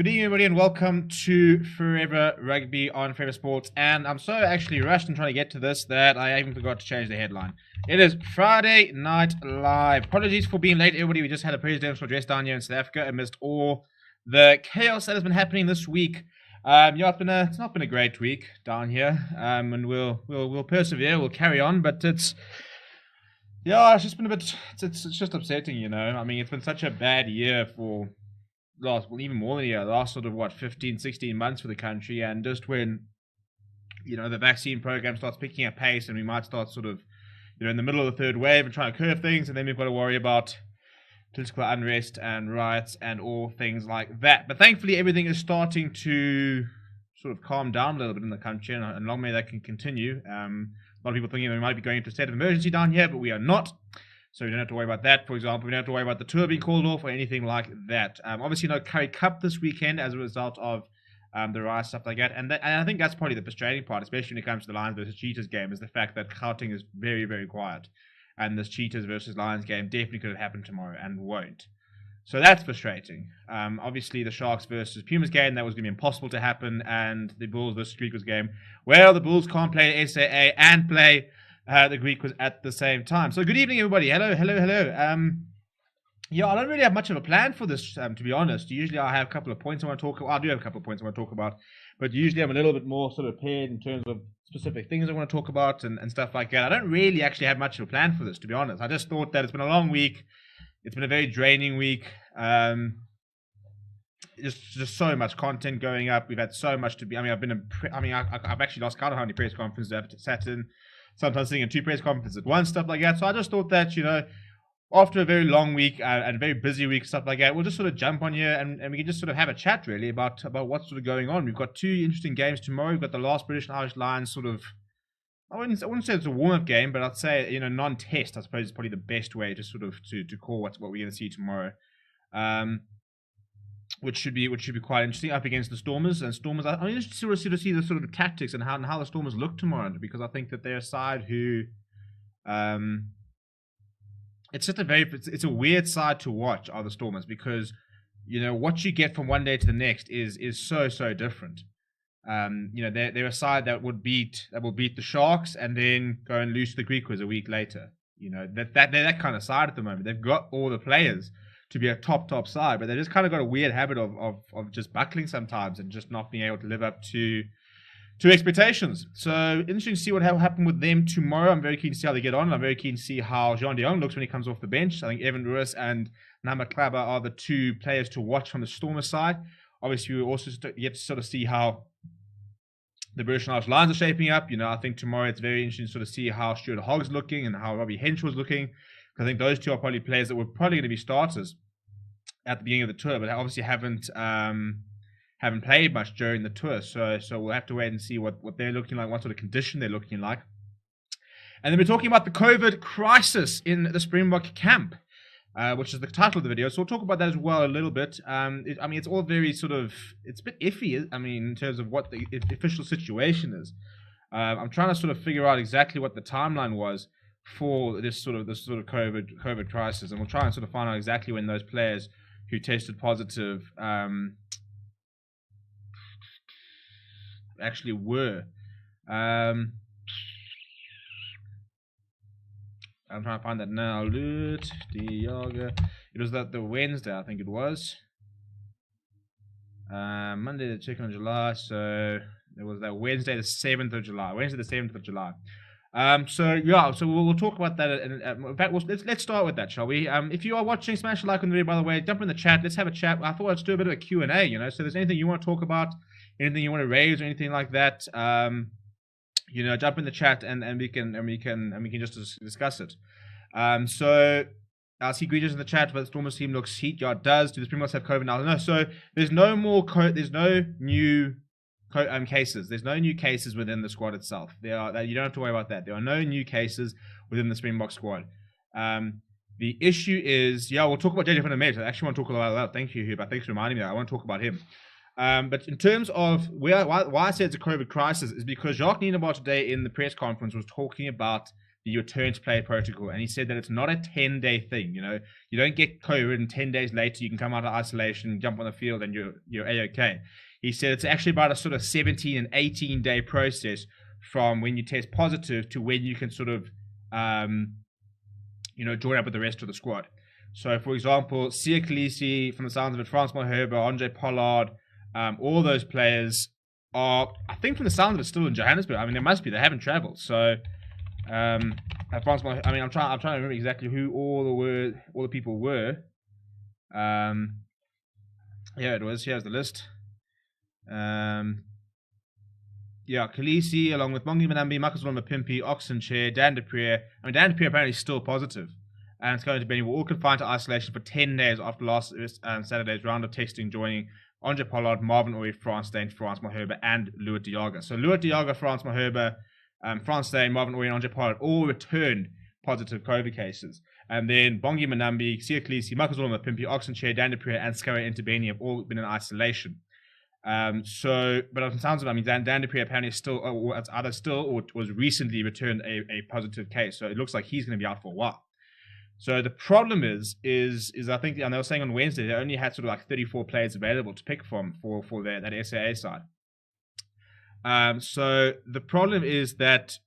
Good evening, everybody, and welcome to Forever Rugby on Forever Sports. And I'm so actually rushed and trying to get to this that I even forgot to change the headline. It is Friday Night Live. Apologies for being late, everybody. We just had a presidential address down here in South Africa amidst all the chaos that has been happening this week. It's not been a great week down here, and we'll persevere. We'll carry on, but it's just been a bit. It's just upsetting, you know. I mean, it's been such a bad year for. Even more than a year, the last sort of 15, 16 months for the country, and just when the vaccine program starts picking up pace and we might start sort of in the middle of the third wave and trying to curve things, and then we've got to worry about political unrest and riots and all things like that. But thankfully everything is starting to sort of calm down a little bit in the country, and long may that can continue. A lot of people thinking we might be going into a state of emergency down here, but we are not. So we don't have to worry about that, for example. We don't have to worry about the tour being called off or anything like that. Obviously, no Curry Cup this weekend as a result of the riot, stuff like that. And I think that's probably the frustrating part, especially when it comes to the Lions versus Cheetahs game, is the fact that Gauteng is very, very quiet. And this Cheetahs versus Lions game definitely could have happened tomorrow and won't. So that's frustrating. Obviously, the Sharks versus Pumas game, that was going to be impossible to happen. And the Bulls versus Griquas game, well, the Bulls can't play SAA and play the Greek was at the same time. So good evening, everybody. Hello. I don't really have much of a plan for this, to be honest. Usually I have a couple of points I want to talk about. I do have a couple of points I want to talk about. But usually I'm a little bit more sort of prepared in terms of specific things I want to talk about and stuff like that. I don't really actually have much of a plan for this, to be honest. I just thought that it's been a long week. It's been a very draining week. Just so much content going up. We've had so much to be. I've actually lost count of how many press conferences I've sat in. Sometimes sitting in two press conferences at once, stuff like that. So I just thought that, after a very long week and a very busy week, stuff like that, we'll just sort of jump on here and we can just sort of have a chat, really, about what's sort of going on. We've got two interesting games tomorrow. We've got the last British and Irish Lions sort of, I wouldn't say it's a warm-up game, but I'd say, non-test, I suppose, is probably the best way to sort of to call what we're going to see tomorrow. Which should be quite interesting up against the Stormers. And Stormers, I mean, just sort of see the sort of tactics and how the Stormers look tomorrow, because I think that they're a side who, it's a weird side to watch, are the Stormers, because what you get from one day to the next is so different. They're a side that will beat the Sharks and then go and lose to the Griquas a week later. They're that kind of side at the moment. They've got all the players to be a top side, but they just kind of got a weird habit of just buckling sometimes and just not being able to live up to expectations. So interesting to see what will happen with them tomorrow. I'm very keen to see how they get on. I'm very keen to see how Jean de Jong looks when he comes off the bench. I think Evan Ruiz and Nama Klaba are the two players to watch from the Stormer side. Obviously, we also get to sort of see how the British and Irish Lions are shaping up. I think tomorrow it's very interesting to sort of see how Stuart Hogg's looking and how Robbie Henshaw's looking. I think those two are probably players that were probably going to be starters at the beginning of the tour, but obviously haven't played much during the tour. So we'll have to wait and see what they're looking like, what sort of condition they're looking like. And then we're talking about the COVID crisis in the Springbok camp, which is the title of the video. So we'll talk about that as well a little bit. It's all very it's a bit iffy. In terms of what the official situation is. I'm trying to sort of figure out exactly what the timeline was for this sort of COVID crisis, and we'll try and sort of find out exactly when those players who tested positive actually were. I'm trying to find that now. Lut Diaga. It was the Wednesday, I think it was. Monday the 2nd of July. So it was that Wednesday the 7th of July. Wednesday the 7th of July. So we'll talk about that. In fact, let's start with that, shall we? If you are watching, smash a like on the video, by the way. Jump in the chat. Let's have a chat. I thought let's do a bit of a Q&A, So if there's anything you want to talk about, anything you want to raise or anything like that, jump in the chat and we can just discuss it. So I see greetings in the chat, but the Stormers team looks heat. Yeah, it does. Do the Springboks have COVID now? No. So there's no new cases. There's no new cases within the squad itself. You don't have to worry about that. There are no new cases within the Springbok squad. The issue is, we'll talk about JJ van der Merwe. I actually want to talk about that. Thank you, Hubert. Thanks for reminding me that. I want to talk about him. But in terms of why I say it's a COVID crisis is because Jacques Nienaber today in the press conference was talking about the return to play protocol, and he said that it's not a 10-day thing. You don't get COVID and 10 days later you can come out of isolation, jump on the field, and you're a-okay. He said it's actually about a sort of 17 and 18-day process from when you test positive to when you can sort of join up with the rest of the squad. So, for example, Sia Khaleesi, from the sounds of it, Frans Malherbe, Andre Pollard, all those players are, I think from the sounds of it, still in Johannesburg. I mean, they must be. They haven't travelled. So, I'm trying to remember exactly who all the people were. Here it was. Here's the list. Khaleesi, along with Bongi Manambi, Makazole Mapimpi, Oxenchair, Dan de Preer. I mean, Dan de Preer apparently is still positive. And it's going to be all confined to isolation for 10 days after last Saturday's round of testing, joining Andre Pollard, Marvin Oye, Frans Steyn, Frans Malherbe, and Louis de Jager. So Louis de Jager, Frans Malherbe, Frans Steyn, Marvin Oye, and Andre Pollard all returned positive COVID cases. And then Bongi Manambi, Sia Khaleesi, Makazole Mapimpi, Oxenchair, Dan de Preer, and Skara Entebeni have all been in isolation. But on the sounds of it, I mean, Dan de Preer apparently is still, or it's either still or was recently returned a positive case. So it looks like he's going to be out for a while. So the problem is I think, and they were saying on Wednesday, they only had sort of like 34 players available to pick from for that SAA side. So the problem is that,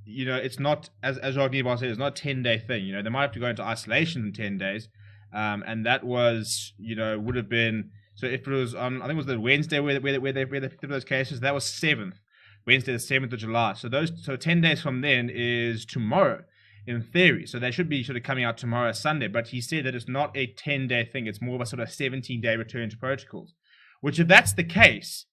it's not, as Rugby said, it's not a 10-day thing. They might have to go into isolation in 10 days. And that was, would have been, so if it was on, I think it was the Wednesday where they picked up those cases, that was 7th, Wednesday the 7th of July. So 10 days from then is tomorrow, in theory. So they should be sort of coming out tomorrow, Sunday. But he said that it's not a 10-day thing. It's more of a sort of 17-day return to protocols. Which, if that's the case,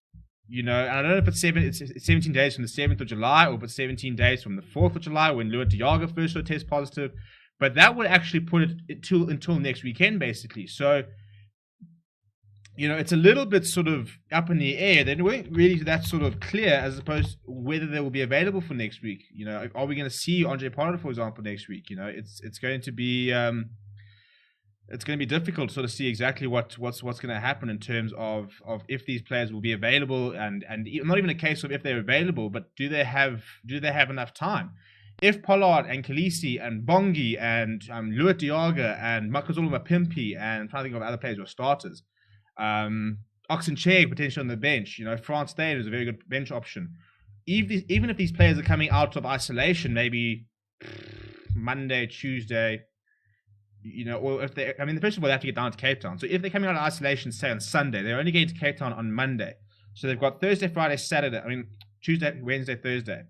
and I don't know if it's 17 days from the 7th of July or if it's 17 days from the 4th of July when Louis de Jager first sort of test positive. But that would actually put it until next weekend, basically. So, it's a little bit sort of up in the air. They weren't really that sort of clear as opposed to whether they will be available for next week. Are we going to see Andre Pollard, for example, next week? It's going to be difficult to sort of see exactly what's going to happen in terms of if these players will be available and not even a case of if they're available, but do they have enough time? If Pollard and Khaleesi and Bongi and Louis de Jager and Makazole Mapimpi and I'm trying to think of other players who are starters. Oxenchair potentially on the bench. Frans Steyn is a very good bench option. Even if these players are coming out of isolation, maybe Monday, Tuesday, or if they, first of all, they have to get down to Cape Town. So if they're coming out of isolation, say on Sunday, they're only getting to Cape Town on Monday. So they've got Thursday, Friday, Saturday. Tuesday, Wednesday, Thursday,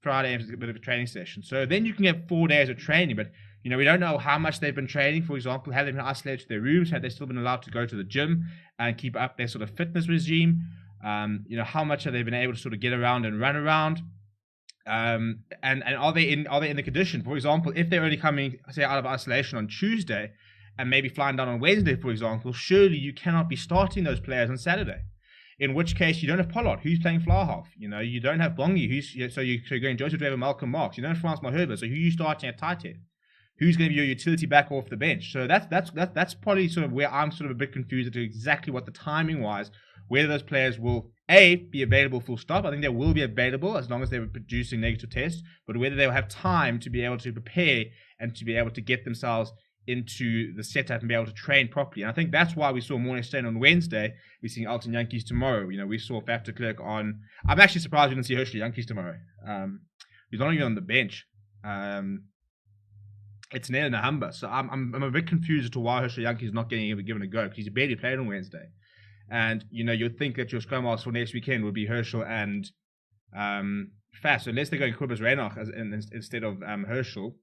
Friday is a bit of a training session. So then you can get 4 days of training, but we don't know how much they've been training. For example, have they been isolated to their rooms? Have they still been allowed to go to the gym and keep up their sort of fitness regime? How much have they been able to sort of get around and run around? And are they in the condition? For example, if they're only coming, say, out of isolation on Tuesday and maybe flying down on Wednesday, for example, surely you cannot be starting those players on Saturday. In which case, you don't have Pollard, who's playing fly half. You don't have Bongi, so you're going Joseph Draver, Malcolm Marks. You don't have Frans Malherbe, so who are you starting at tight head? Who's going to be your utility back off the bench? So that's probably sort of where I'm sort of a bit confused as to exactly what the timing wise, whether those players will be available full stop. I think they will be available as long as they're producing negative tests, but whether they'll have time to be able to prepare and to be able to get themselves into the setup and be able to train properly. And I think that's why we saw Morning Steyn on Wednesday. We're seeing Alton Yankees tomorrow. We saw Faf de Klerk on. I'm actually surprised we didn't see Herschel Yankees tomorrow. He's not even on the bench. It's Ned and Ahamba. So I'm a bit confused as to why Herschel Yankees is not getting given a go, because he's barely played on Wednesday. And you'd think that your scrum masters for next weekend would be Herschel and Faf. So unless they're going Kobus Reinach instead of Herschel,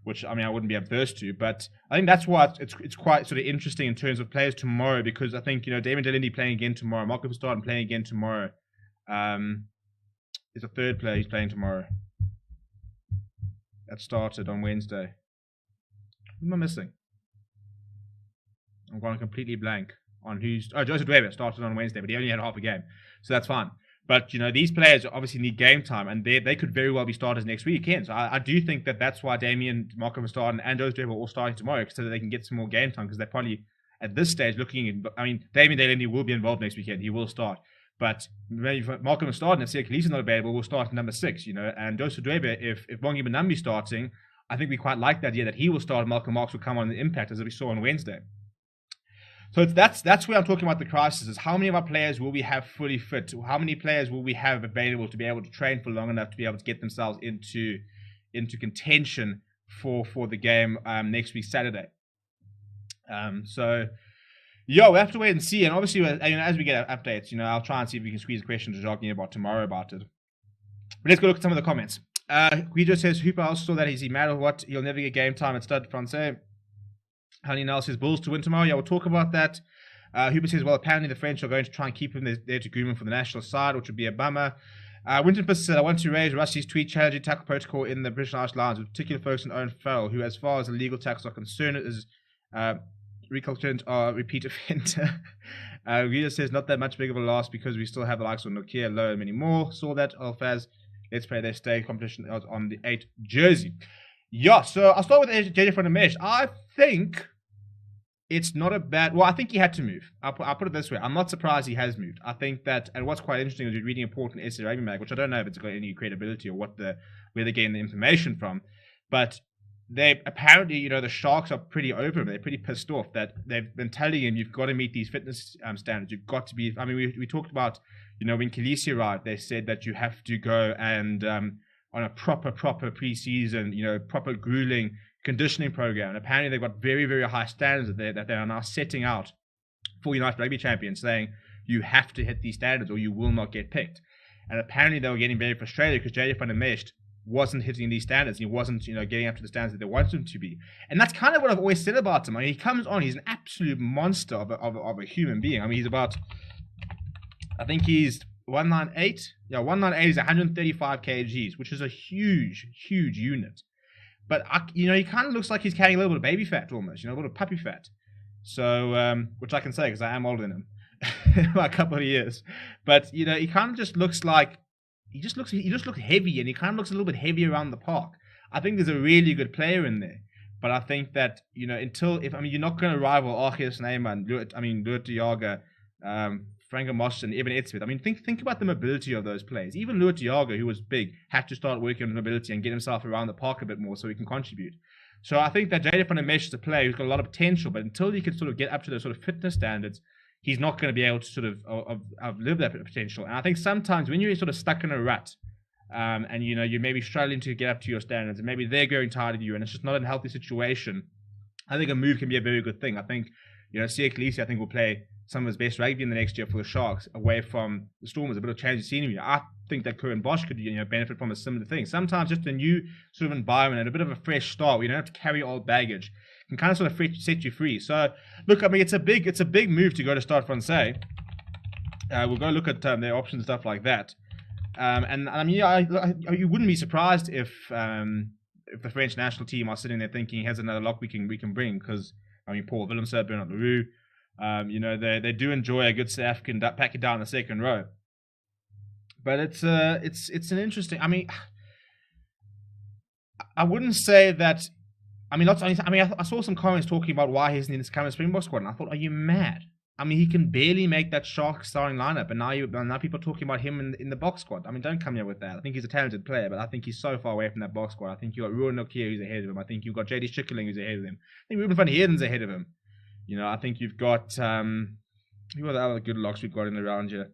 which I wouldn't be adverse to, but I think that's why it's quite sort of interesting in terms of players tomorrow, because I think Damien Delindi playing again tomorrow, Marco Verstappen playing again tomorrow. There's a third player who's playing tomorrow. That started on Wednesday. Who am I missing? I'm going completely blank on who's. Oh, Joseph Weber started on Wednesday, but he only had half a game, so that's fine. But these players obviously need game time, and they could very well be starters next weekend. So I do think that's why Damien, Marco Verstappen, and Joseph Weber are all starting tomorrow, so that they can get some more game time, because they're probably at this stage looking. Damien Delindi will be involved next weekend. He will start. But maybe if Malcolm is starting and Siya Khaleesi's not available, we'll start at number 6, And Joseph Dwebe, if Bongi Benambi's starting, I think we quite like the idea that he will start and Malcolm Marx will come on the impact as we saw on Wednesday. So that's where I'm talking about the crisis, is how many of our players will we have fully fit? How many players will we have available to be able to train for long enough to be able to get themselves into contention for the game next week, Saturday? We'll have to wait and see. And obviously, as we get updates, I'll try and see if we can squeeze a question to Jacques about tomorrow about it. But let's go look at some of the comments. Guido says, Hooper also saw that, is he mad or what? He'll never get game time at Stade Francais. Honey Nell says, Bulls to win tomorrow. Yeah, we'll talk about that. Hooper says, well, apparently the French are going to try and keep him there to groom him for the national side, which would be a bummer. Winton Pist said, I want to raise Rusty's tweet challenging tackle protocol in the British Irish Lions, with particular focus on Owen Farrell, who, as far as illegal tackles are concerned, is recalcitrant or repeat offender. Guido says, not that much big of a loss because we still have the likes of Nokia, Lowe, and many more. Saw that, Alfaz. Let's play their stay competition on the 8th jersey. Yeah, so I'll start with JJ from the Mesh. I think it's not a bad... Well, I think he had to move. I'll put it this way. I'm not surprised he has moved. I think that... And what's quite interesting is you're reading important essay Rugby Mag, which I don't know if it's got any credibility or where they're getting the information from. But they apparently, the Sharks are pretty over him. They're pretty pissed off that they've been telling him, you've got to meet these fitness standards. You've got to be... I mean, we talked about, when Khaleesi arrived, they said that you have to go and... on a proper pre-season, proper grueling conditioning program. And apparently they've got very, very high standards that they are now setting out for United Rugby champions, saying you have to hit these standards or you will not get picked. And apparently they were getting very frustrated because JJ van der Mesht wasn't hitting these standards. He wasn't, getting up to the standards that they wanted him to be. And that's kind of what I've always said about him. I mean, he comes on, he's an absolute monster of a human being. I mean, he's about, I think he's 198. Yeah, 198 is 135 kgs, which is a huge unit. But, he kind of looks like he's carrying a little bit of baby fat almost, a little bit of puppy fat. So, which I can say because I am older than him by a couple of years. But, he kind of just looks like, he just looks heavy, and he kind of looks a little bit heavy around the park. I think there's a really good player in there. But I think that, you're not going to rival Arceus Neyman, Luat Diaga, Frank Moss and Evan Edsmith. I mean, think about the mobility of those players. Even Luat Diaga, who was big, had to start working on mobility and get himself around the park a bit more so he can contribute. So I think that JJ van der Mesh is a player who's got a lot of potential, but until he can sort of get up to those sort of fitness standards, he's not going to be able to sort of live that potential. And I think sometimes when you're sort of stuck in a rut, and you're maybe struggling to get up to your standards, and maybe they're growing tired of you, and it's just not a healthy situation, I think a move can be a very good thing. I think, Siya Khaleesi, I think, will play some of his best rugby in the next year for the Sharks, away from the Stormers, a bit of change of scenery. I think that Curran Bosch could, benefit from a similar thing. Sometimes just a new sort of environment and a bit of a fresh start where you don't have to carry old baggage can kind of sort of set you free. So, look, I mean, it's a big move to go to Stade Francais. We'll go look at their options and stuff like that. And I mean, you wouldn't be surprised if the French national team are sitting there thinking, here's another lock we can bring, because I mean, Paul Willemse, Bernard Leroux, they do enjoy a good South African pack it down the second row. But it's an interesting. I mean, I wouldn't say that. I mean, I saw some comments talking about why he isn't in this current Springbok squad, and I thought, are you mad? I mean, he can barely make that Shark starting lineup, and now people are talking about him in the box squad. I mean, don't come here with that. I think he's a talented player, but I think he's so far away from that box squad. I think you've got Ruan Nokia who's ahead of him. I think you've got JD Schikkeling who's ahead of him. I think Ruben van Heerden's ahead of him. I think you've got who are the other good locks we've got in the round here?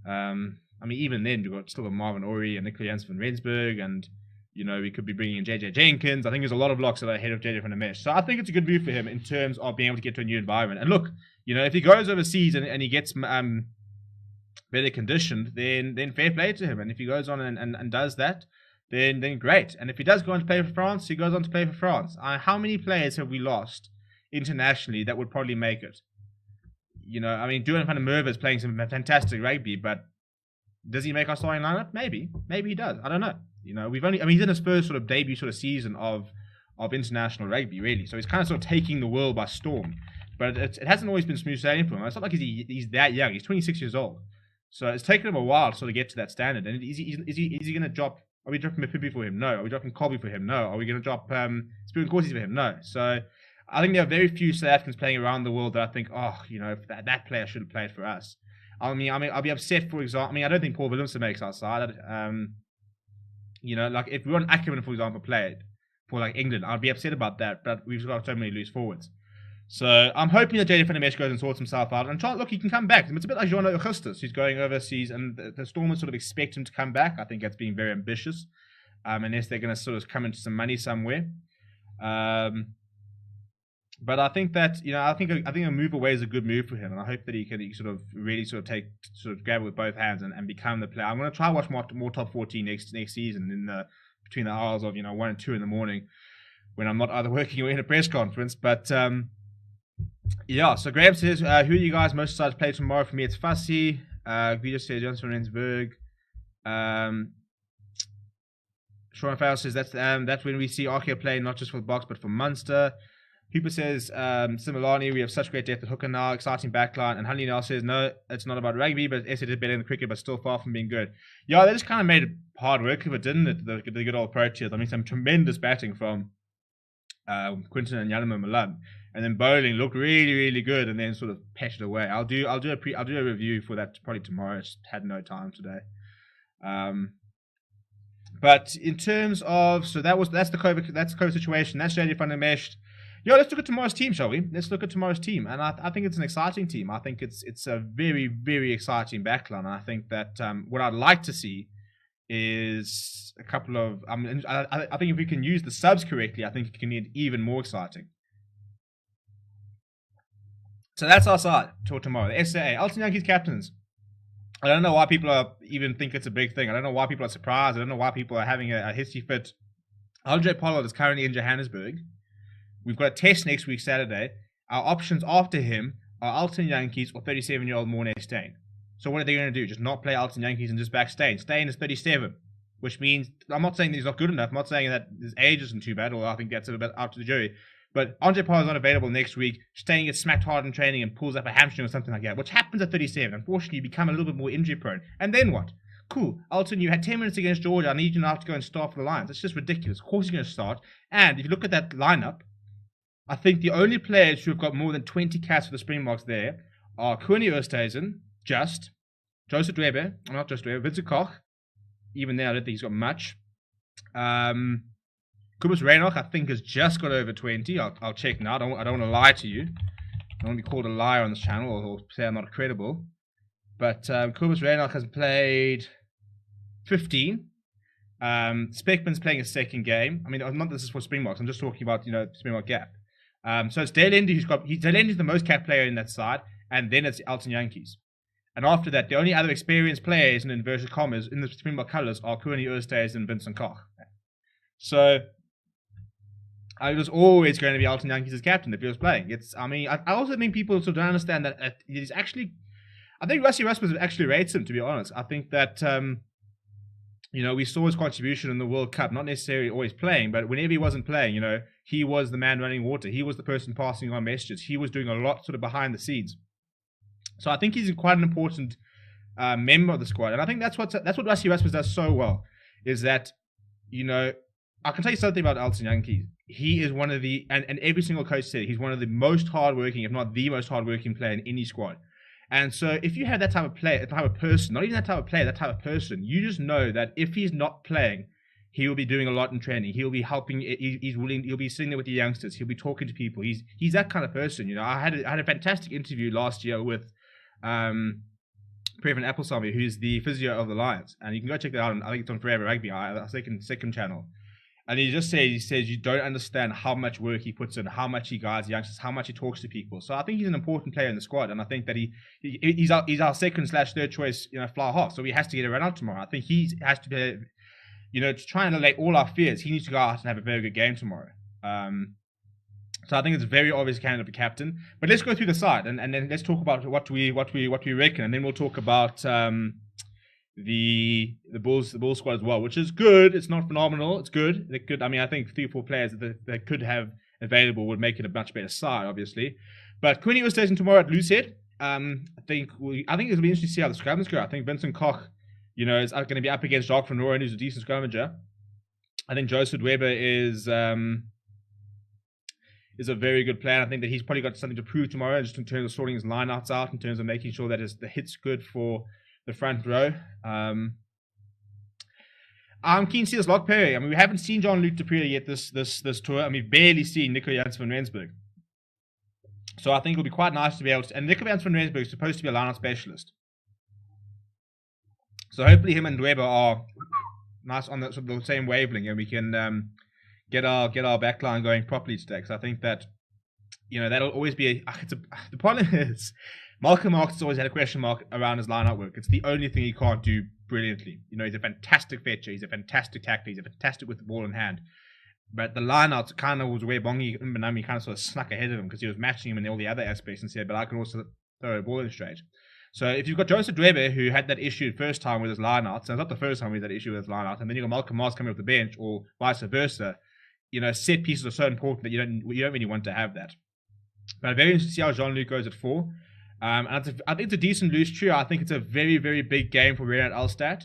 I mean, even then you've got still got Marvin Orie and Nicola Janssen van Rensburg, and we could be bringing in JJ Jenkins. I think there's a lot of locks that are ahead of JJ van der Mesh. So I think it's a good move for him in terms of being able to get to a new environment. And look, if he goes overseas and he gets better conditioned, then fair play to him. And if he goes on and does that, then great. And if he does go on to play for France, he goes on to play for France. How many players have we lost internationally that would probably make it? I mean, Duran van der Merwe is playing some fantastic rugby, but does he make our starting lineup? Maybe he does. I don't know. He's in his first sort of debut sort of season of international rugby, really. So he's kind of sort of taking the world by storm. But it hasn't always been smooth sailing for him. It's not like he's that young. He's 26 years old. So it's taken him a while to sort of get to that standard. And is he going to drop? Are we dropping Mapimpi for him? No. Are we dropping Colby for him? No. Are we going to drop Spirit Corsies for him? No. So I think there are very few South Africans playing around the world that I think, if that player should have played for us. I'll be upset, for example. I mean, I don't think Paul Willemse makes our side. You know, like if Ron Ackerman, for example, played for like England, I'd be upset about that. But we've got so many loose forwards. So I'm hoping that JD Van goes and sorts himself out. And look, he can come back. It's a bit like Jono Augustus, who's going overseas, and the Stormers sort of expect him to come back. I think that's being very ambitious, unless they're going to sort of come into some money somewhere. But I think that, you know, I think a move away is a good move for him, and I hope that he can sort of really sort of grab it with both hands and become the player. I'm going to try to watch more top 14 next season between the hours of 1 and 2 in the morning when I'm not either working or in a press conference. But yeah. So Graham says, who are you guys most excited to play tomorrow? For me, it's Fussy. Guido says Johnson Rensburg. Sean Farrell says that's when we see Arkia playing not just for the Box but for Munster. Hooper says, similarly, we have such great depth at hooker now, exciting backline. And Honey now says, no, it's not about rugby, but SA did better in the cricket, but still far from being good. Yeah, they just kind of made it hard work of it, didn't it? The good old Proteas. I mean, some tremendous batting from Quinton and Yanama Milan. And then bowling looked really, really good, and then sort of patched away. I'll do a review for that probably tomorrow. I just had no time today. But in terms of, so that's the COVID situation. That's JD Van der Mesht. Yo, let's look at tomorrow's team, shall we? Let's look at tomorrow's team. And I think it's an exciting team. I think it's a very, very exciting backline. And I think that what I'd like to see is a couple of... I think if we can use the subs correctly, I think it can get even more exciting. So that's our side for tomorrow. The SAA, Alton Yankees captains. I don't know why people even think it's a big thing. I don't know why people are surprised. I don't know why people are having a hissy fit. Andre Pollard is currently in Johannesburg. We've got a test next week, Saturday. Our options after him are Alton Yankees or 37-year-old Morné Steyn. So what are they going to do? Just not play Alton Yankees and just back Steyn? Steyn is 37, which means, I'm not saying that he's not good enough. I'm not saying that his age isn't too bad, although I think that's a bit out to the jury. But Andre Pollard's not available next week. Steyn gets smacked hard in training and pulls up a hamstring or something like that, which happens at 37. Unfortunately, you become a little bit more injury prone. And then what? Cool. Alton, you had 10 minutes against Georgia. I need you now to go and start for the Lions. It's just ridiculous. Of course you're going to start. And if you look at that lineup, I think the only players who have got more than 20 caps for the Springboks there are Koenie Oosthuizen, Joseph Dwebe, not just Dwebe, Vincent Koch. Even there, I don't think he's got much. Kobus Reinach, I think, has just got over 20. I'll check now. I don't want to lie to you. I don't want to be called a liar on this channel or say I'm not credible. But Kobus Reinach has played 15. Speckman's playing a second game. I mean, not this is for Springboks. I'm just talking about, Springbok gap. So it's Dale Indy Dale Indy's the most cap player in that side, and then it's Alton Yankees. And after that, the only other experienced players in inverted commas in the Springbok colours are Koenie Oosthuizen and Vincent Koch. So it was always going to be Alton Yankees as captain if he was playing. I also think people sort of don't understand that he's actually. I think Rassie Erasmus actually rates him, to be honest. I think that we saw his contribution in the World Cup, not necessarily always playing, but whenever he wasn't playing, he was the man running water. He was the person passing on messages. He was doing a lot sort of behind the scenes. So I think he's quite an important member of the squad. And I think that's what Rassie Erasmus does so well, is that, I can tell you something about Alton Yankees. He is one of the, and every single coach said, he's one of the most hardworking, if not the most hardworking player in any squad. And so if you have that type of player, that type of person, not even that type of player, that type of person, you just know that if he's not playing, he will be doing a lot in training. He'll be helping. He'll be sitting there with the youngsters. He'll be talking to people. He's that kind of person. I had a fantastic interview last year with Previn Applesamy, who's the physio of the Lions, and you can go check that out. I think it's on Forever Rugby, our second channel. And he says you don't understand how much work he puts in, how much he guides youngsters, how much he talks to people. So I think he's an important player in the squad, and I think that he's our second/third choice, fly half. So he has to get a run out tomorrow. I think he has to be, to try and allay all our fears. He needs to go out and have a very good game tomorrow. So I think it's a very obvious candidate for captain. But let's go through the side and then let's talk about what we reckon, and then we'll talk about the Bulls squad as well, which is good. It's not phenomenal. It's good. They're good. I mean, I think 3 or 4 players that they could have available would make it a much better side, obviously. But Koenie Oosthuizen tomorrow at loosehead. I think it'll be interesting to see how the scrummers go. I think Vincent Koch, is going to be up against Jacques van Rooyen, who's a decent scrummager. I think Joseph Weber is is a very good player. I think that he's probably got something to prove tomorrow, just in terms of sorting his lineouts out, in terms of making sure that the hit's good for the front row. I'm keen to see this lock pairing. I mean, we haven't seen Jean-Luc Depree yet this tour, and we've barely seen Nico Janssen van Rensburg. So I think it'll be quite nice to be able to. And Nico Janssen van Rensburg is supposed to be a lineout specialist. So hopefully him and Dweber are nice on the, sort of the same wavelength, and we can get our backline going properly today. Because I think that, you know, that'll always be the problem is Malcolm Marx has always had a question mark around his line-out work. It's the only thing he can't do brilliantly. You know, he's a fantastic fetcher, he's a fantastic tackler, he's a fantastic with the ball in hand. But the line-out kind of was where Bongi Mbonambi kind of sort of snuck ahead of him, because he was matching him in all the other aspects and said, but I can also throw a ball in straight. So if you've got Joseph Dweber, who had that issue first time with his line-out, so it's not the first time he had that issue with his line-out, and then you've got Malcolm Marx coming off the bench, or vice versa, you know, set pieces are so important that you don't really want to have that. But I'm very interested to see how Jean-Luc goes at 4. And I think it's a decent loose trio. I think it's a very, very big game for Renat Elstad,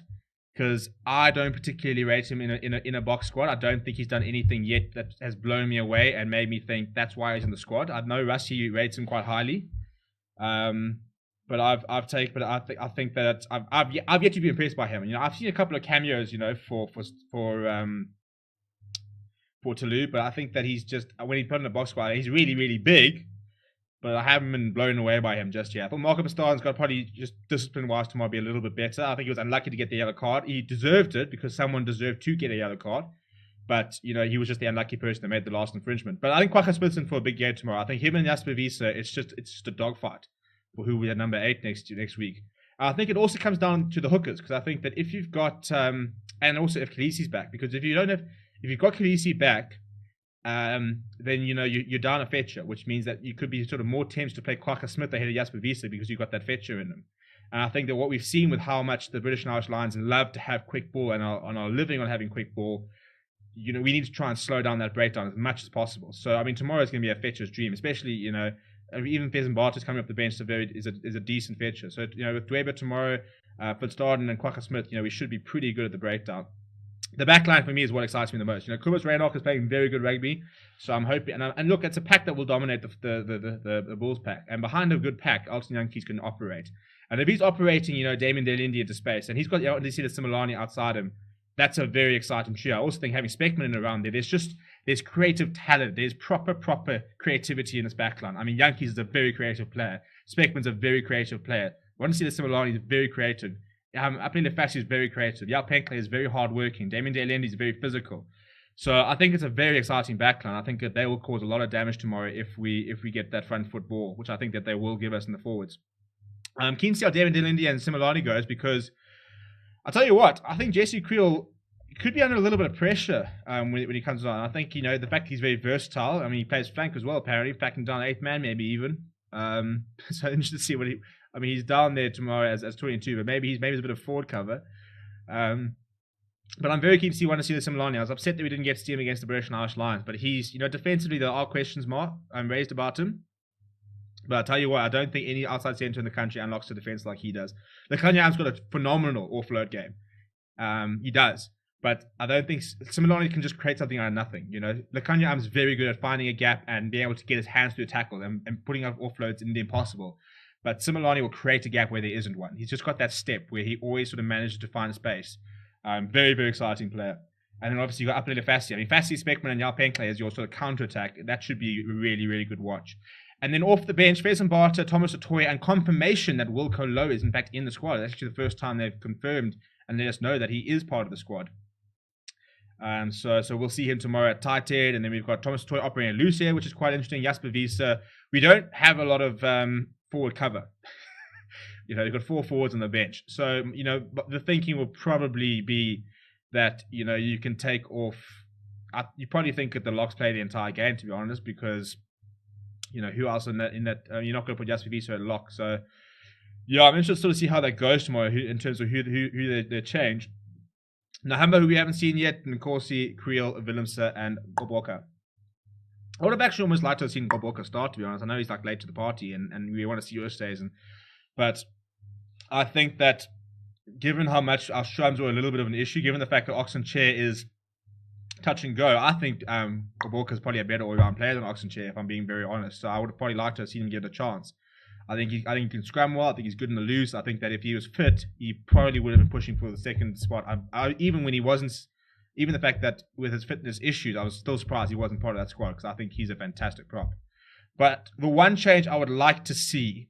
because I don't particularly rate him in a box squad. I don't think he's done anything yet that has blown me away and made me think that's why he's in the squad. I know Rusty rates him quite highly, but I think that I've yet to be impressed by him. You know, I've seen a couple of cameos, you know, for Toulouse, but I think that he's just, when he put in the box squad, he's really, really big. But I haven't been blown away by him just yet. I thought Marco Pastaren's got probably just discipline-wise tomorrow be a little bit better. I think he was unlucky to get the yellow card. He deserved it because someone deserved to get a yellow card. But, you know, he was just the unlucky person that made the last infringement. But I think Kwagga Smith's in for a big game tomorrow. I think him and Jasper Wiese, it's just a dogfight for who we are number 8 next week. I think it also comes down to the hookers, because I think that if you've got, and also if Khaleesi's back, because if you've got Khaleesi back, then you know you're down a fetcher, which means that you could be sort of more tempted to play Kwagga Smith ahead of Jasper Wiese because you've got that fetcher in them. And I think that what we've seen with how much the British and Irish Lions love to have quick ball and are living on having quick ball, you know, we need to try and slow down that breakdown as much as possible. So I mean, tomorrow is going to be a fetcher's dream, especially, you know, even Fezan Barters coming up the bench is a decent fetcher. So, you know, with Dweber tomorrow, Fitzdarden and Kwagga Smith, you know, we should be pretty good at the breakdown. The back line for me is what excites me the most. You know, Kobus Reinach is playing very good rugby, so I'm hoping. And look, it's a pack that will dominate the Bulls pack. And behind a good pack, Alton Yankees can operate. And if he's operating, you know, Damien Delindi into space, and he's got Odisida Similani outside him, that's a very exciting trio. I also think having Speckman in around there, there's creative talent. There's proper creativity in this back line. I mean, Yankees is a very creative player. Speckman's a very creative player. Odisida Similani is very creative. Apelele Fassi is very creative. Yao Penkle is very hardworking. Damien Delindi is very physical. So I think it's a very exciting backline. I think that they will cause a lot of damage tomorrow if we get that front foot ball, which I think that they will give us in the forwards. I'm keen to see how Damien Delindi and Similani goes, because I'll tell you what, I think Jesse Creel could be under a little bit of pressure when he comes on. I think, you know, the fact he's very versatile. I mean, he plays flank as well, apparently, backing down 8th man, maybe even. So interested to see what I mean, he's down there tomorrow as 22, but maybe he's a bit of forward cover. But I'm very keen to see the Similani. I was upset that we didn't get to see him against the British and Irish Lions, but he's, you know, defensively there are questions raised about him. But I'll tell you what, I don't think any outside centre in the country unlocks the defence like he does. Lekanyam's got a phenomenal offload game. He does. But I don't think Similani can just create something out of nothing. You know, Lekanyam's very good at finding a gap and being able to get his hands through a tackle and putting up offloads in the impossible. But Similani will create a gap where there isn't one. He's just got that step where he always sort of manages to find space. Very, very exciting player. And then obviously you've got Apelele Fassi. I mean, Fassi, Speckman, and Yao Penkle as your sort of counter-attack. That should be a really, really good watch. And then off the bench, Fezan Barter, Thomas Otoye, and confirmation that Wilco Lowe is in fact in the squad. That's actually the first time they've confirmed and let us know that he is part of the squad. So we'll see him tomorrow at tight end. And then we've got Thomas Otoye operating loose here, which is quite interesting. Jasper Wiese. We don't have a lot of forward cover. You know, you've got 4 forwards on the bench. So, you know, the thinking will probably be that, you know, you can take off. You probably think that the locks play the entire game, to be honest, because, you know, who else in that you're not going to put Jasper Wiese at lock. So, yeah, I'm interested to sort of see how that goes tomorrow in terms of who they change. Nahamba, who we haven't seen yet, Nkosi, Creel, Willemse, and Goboka. I would have actually almost liked to have seen Goboka start, to be honest. I know he's like late to the party and we want to see your stays. But I think that given how much our strums were a little bit of an issue, given the fact that Oxenchair is touch and go. I think Walker's probably a better all-round player than Oxenchair, if I'm being very honest. So I would have probably liked to have seen him give it a chance. I think he can scrum well. I think he's good in the loose. I think that if he was fit, he probably would have been pushing for the second spot. Even when he wasn't, even the fact that with his fitness issues, I was still surprised he wasn't part of that squad because I think he's a fantastic prop. But the one change I would like to see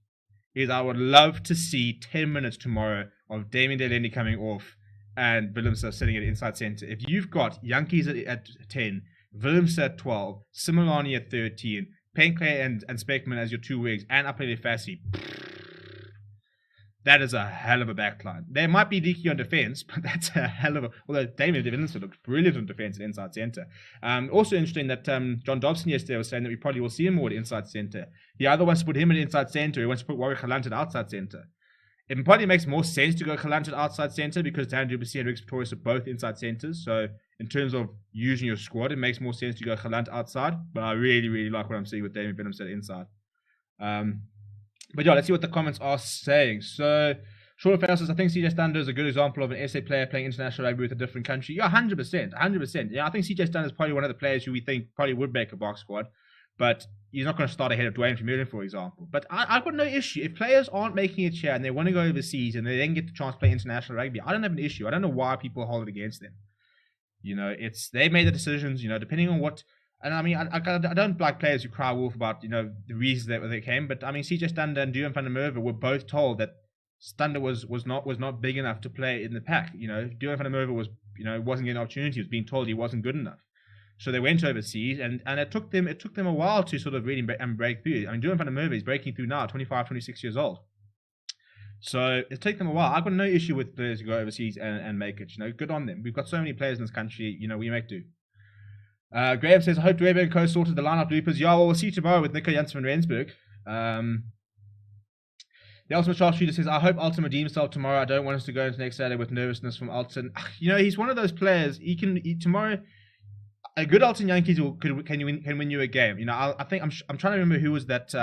is I would love to see 10 minutes tomorrow of Damien Delendi coming off and Willemse sitting at inside centre. If you've got Yankees at 10, Willemse at 12, Similani at 13, Penkler and Speckman as your two wigs, and Apele Fassi, that is a hell of a backline. They might be leaky on defence, but that's a hell of a... Although Damien Delendi looked brilliant on defence at inside centre. Also interesting that John Dobson yesterday was saying that we probably will see him more at inside centre. He either wants to put him at inside centre or he wants to put Warwick Galant at outside centre. It probably makes more sense to go Galant at outside centre because Dan du Plessis and Rick Pretorius are both inside centres. So in terms of using your squad, it makes more sense to go Galant outside. But I really, really like what I'm seeing with Damien Willemse inside. But yeah, let's see what the comments are saying. So, Sean Farrell says, I think CJ Stander is a good example of an SA player playing international rugby with a different country. Yeah, 100%. 100%. Yeah, I think CJ Stander is probably one of the players who we think probably would make a box squad. But he's not going to start ahead of Dwayne Vermeulen, for example. But I've got no issue. If players aren't making it here and they want to go overseas and they then get the chance to play international rugby, I don't have an issue. I don't know why people hold it against them. You know, they made the decisions, you know, depending on what... And I mean, I don't like players who cry wolf about, you know, the reasons that they came. But I mean, CJ Stander and Duran van der Merwe were both told that Stander was not big enough to play in the pack. You know, Duran van der Merwe wasn't getting an opportunity. He was being told he wasn't good enough. So they went overseas, and it took them a while to sort of really break through. I mean, Duran van der Merwe is breaking through now, 25, 26 years old. So it took them a while. I've got no issue with players who go overseas and make it. You know, good on them. We've got so many players in this country. You know, we make do. Graham says, I hope Dwebe and Co sorted the lineup loopers. Yeah, well, we'll see tomorrow with Nico Janssen van Rensburg. The Ultimate Sharpshooter says, I hope Alton redeems himself tomorrow. I don't want us to go into next Saturday with nervousness from Alton. You know, he's one of those players. Tomorrow, a good Alton Yankees can win you a game. You know, I'm trying to remember who was that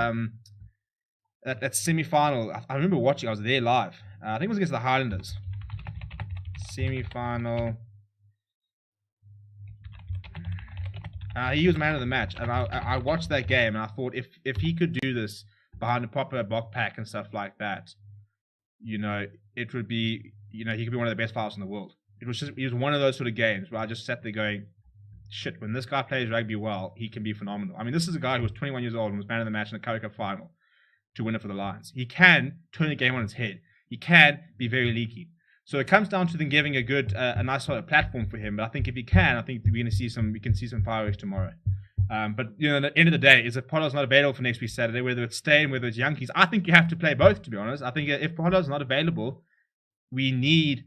that semi-final. I remember watching. I was there live. I think it was against the Highlanders. Semi-final. He was man of the match, and I watched that game, and I thought if he could do this behind a proper block pack and stuff like that, you know, it would be, you know, he could be one of the best players in the world. It was one of those sort of games where I just sat there going, shit, when this guy plays rugby well, he can be phenomenal. I mean, this is a guy who was 21 years old and was man of the match in the Currie Cup final to win it for the Lions. He can turn the game on its head. He can be very leaky. So it comes down to them giving a nice sort of platform for him. But I think if he can, I think we can see some fireworks tomorrow. But you know, at the end of the day, is if Potter's not available for next week Saturday, whether it's Steyn, whether it's Yankees, I think you have to play both. To be honest, I think if Potter's not available, we need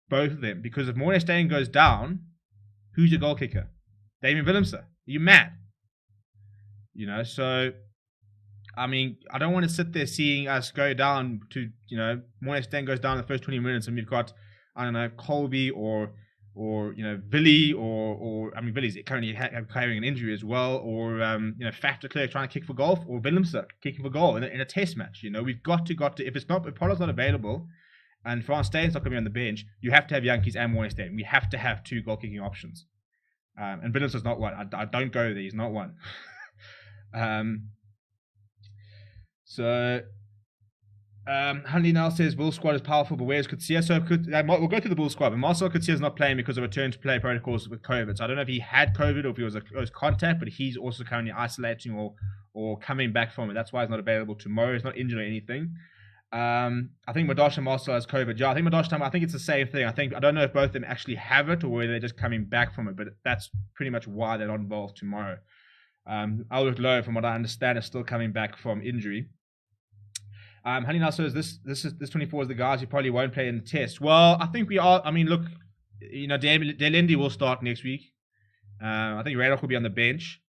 both of them, because if Morne Steyn goes down, who's your goal kicker? Damien Willemse. Are you mad? You know, so. I mean, I don't want to sit there seeing us go down to, you know, Morne Steyn goes down in the first 20 minutes and we've got, I don't know, Colby or you know, Billy or I mean, Billy's currently carrying an injury as well, or, you know, Faf de Klerk trying to kick for goal, or Willemse kicking for goal in a test match. You know, we've got to, if Potter's not available and Frans Steyn's not going to be on the bench, you have to have Yankees and Morne Steyn. We have to have two goal kicking options. And Willemse's not one. I don't go there. He's not one. So, Hanley now says Bull squad is powerful, but where's Kutsia? So we'll go through the Bull squad, but Marcel Kutsia is not playing because of return to play protocols with COVID. So I don't know if he had COVID or if it was contact, but he's also currently isolating or coming back from it. That's why he's not available tomorrow. He's not injured or anything. I think Madosh and Marcel has COVID. Yeah, I think Madosh, I think it's the same thing. I don't know if both of them actually have it or whether they're just coming back from it, but that's pretty much why they're not involved tomorrow. Albert Lowe, from what I understand, is still coming back from injury. Honey now says this 24 is the guys who probably won't play in the test. Well, I think we are. I mean, look, you know, Delendi will start next week. I think Radok will be on the bench.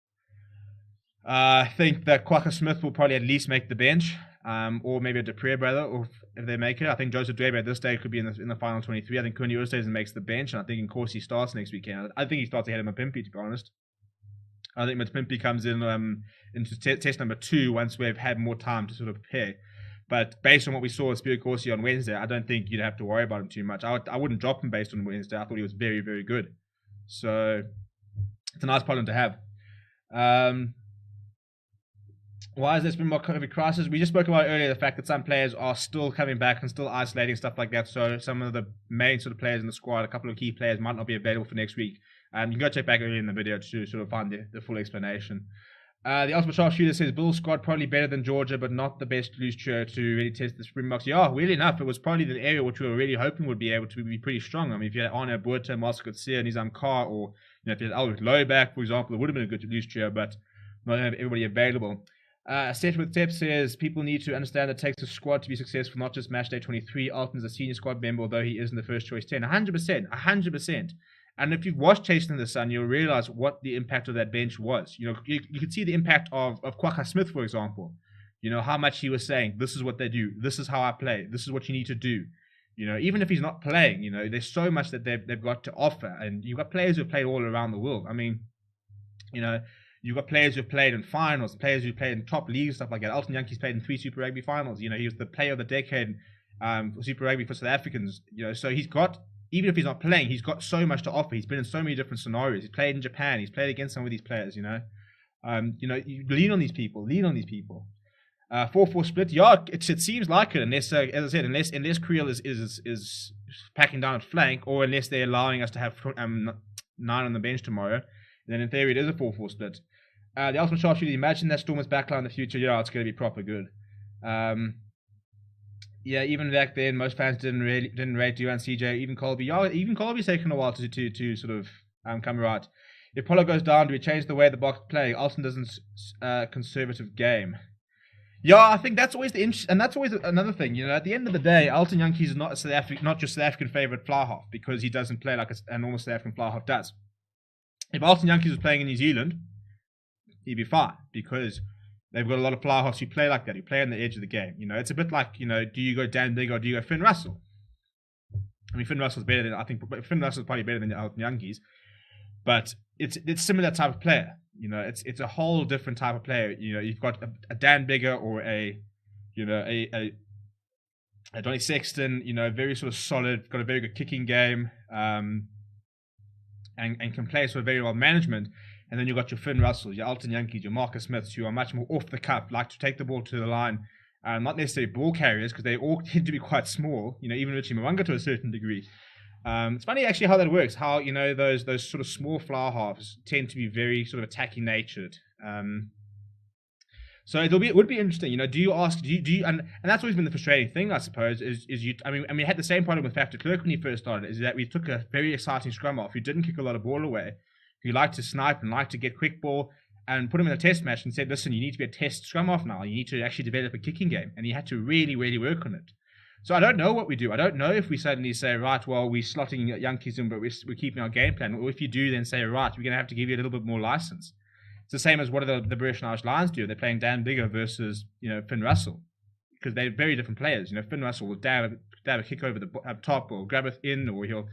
I think that Kwaka Smith will probably at least make the bench, or maybe a Dupree brother, or if they make it. I think Joseph Dwebe at this stage could be in the final 23. I think Kuni Oosthuizen makes the bench, and I think in course he starts next weekend. I think he starts ahead of Mapimpi, to be honest. I think Mapimpi comes in into test number 2 once we've had more time to sort of prepare. But based on what we saw with Spirit Corsi on Wednesday, I don't think you'd have to worry about him too much. I wouldn't drop him based on Wednesday. I thought he was very, very good. So, It's a nice problem to have. Um, why is there Springbok COVID crisis? We just spoke about earlier the fact that some players are still coming back and still isolating, stuff like that. So some of the main sort of players in the squad, a couple of key players, might not be available for next week. You can go check back earlier in the video to sort of find the full explanation. The Ultimate Sharpshooter says Bill's squad probably better than Georgia, but not the best loose trio to really test the Springboks. Yeah, weirdly enough, it was probably the area which we were really hoping would be able to be pretty strong. I mean, if you had Arno Buerta, Marcel Coetzee, Nizam Carr, or if you had Albert Lowe back, for example, it would have been a good loose trio, but not have everybody available. Set with Tep says people need to understand that it takes a squad to be successful, not just match day 23. Alton's a senior squad member, although he isn't the first choice 10. 100%. And if you've watched Chasing the Sun, you'll realize what the impact of that bench was. You could see the impact of Kwagga Smith, for example. How much he was saying, this is what they do, this is how I play, this is what you need to do. Even if he's not playing, there's so much that they've got to offer. And you've got players who've played all around the world. I mean, you've got players who've played in finals, players who've played in top leagues, stuff like that. Alton Yankees played in 3 Super Rugby finals. He was the player of the decade for Super Rugby for South Africans. So he's got, even if he's not playing, he's got so much to offer. He's been in so many different scenarios. He's played in Japan. He's played against some of these players. You lean on these people. 4-4 split. Yeah, it seems like it. Unless, as I said, unless Creel is packing down at flank, or unless they're allowing us to have 9 on the bench tomorrow, then in theory it is a 4-4 split. The Ultimate Sharpshooter, imagine that Stormers backline in the future. Yeah, it's going to be proper good. Yeah, even back then, most fans didn't rate Duran CJ, even Colby. Yeah, even Colby's taken a while to sort of come right. If Polo goes down, do we change the way the box play? Alton doesn't conservative game. Yeah, I think that's always and that's always another thing. At the end of the day, Alton Yankees is not just South African favourite fly half because he doesn't play like a normal South African fly half does. If Alton Yankees was playing in New Zealand, he'd be fine because they've got a lot of fly halves who play like that, who play on the edge of the game. It's a bit like, do you go Dan Big or do you go Finn Russell? I mean, Finn Russell's better than, I think Finn Russell's probably better than the Alton Yankees, but it's similar type of player. It's a whole different type of player. You've got a Dan Bigger or a Donny Sexton, very sort of solid, got a very good kicking game, and can play sort of very well management. And then you've got your Finn Russells, your Alton Yankees, your Marcus Smiths, who are much more off the cuff, like to take the ball to the line. Not necessarily ball carriers, because they all tend to be quite small, even Richie Mwanga to a certain degree. It's funny actually how that works, how, those sort of small flower halves tend to be very sort of attacking natured. So it would be interesting, do you ask, and that's always been the frustrating thing, I suppose, I mean, we had the same problem with Factor Clerk when he first started, is that we took a very exciting scrum half who didn't kick a lot of ball away, who liked to snipe and liked to get quick ball, and put him in a test match and said, listen, you need to be a test scrum half now, you need to actually develop a kicking game, and he had to really, really work on it. So I don't know what we do. I don't know if we suddenly say, right, well, we're slotting Yankees in, but we're keeping our game plan. Or if you do, then say, right, we're going to have to give you a little bit more license. It's the same as what do the British and Irish Lions do. They're playing Dan Bigger versus, Finn Russell. Because they're very different players. Finn Russell will dab a kick over the top or grab it in, or he'll,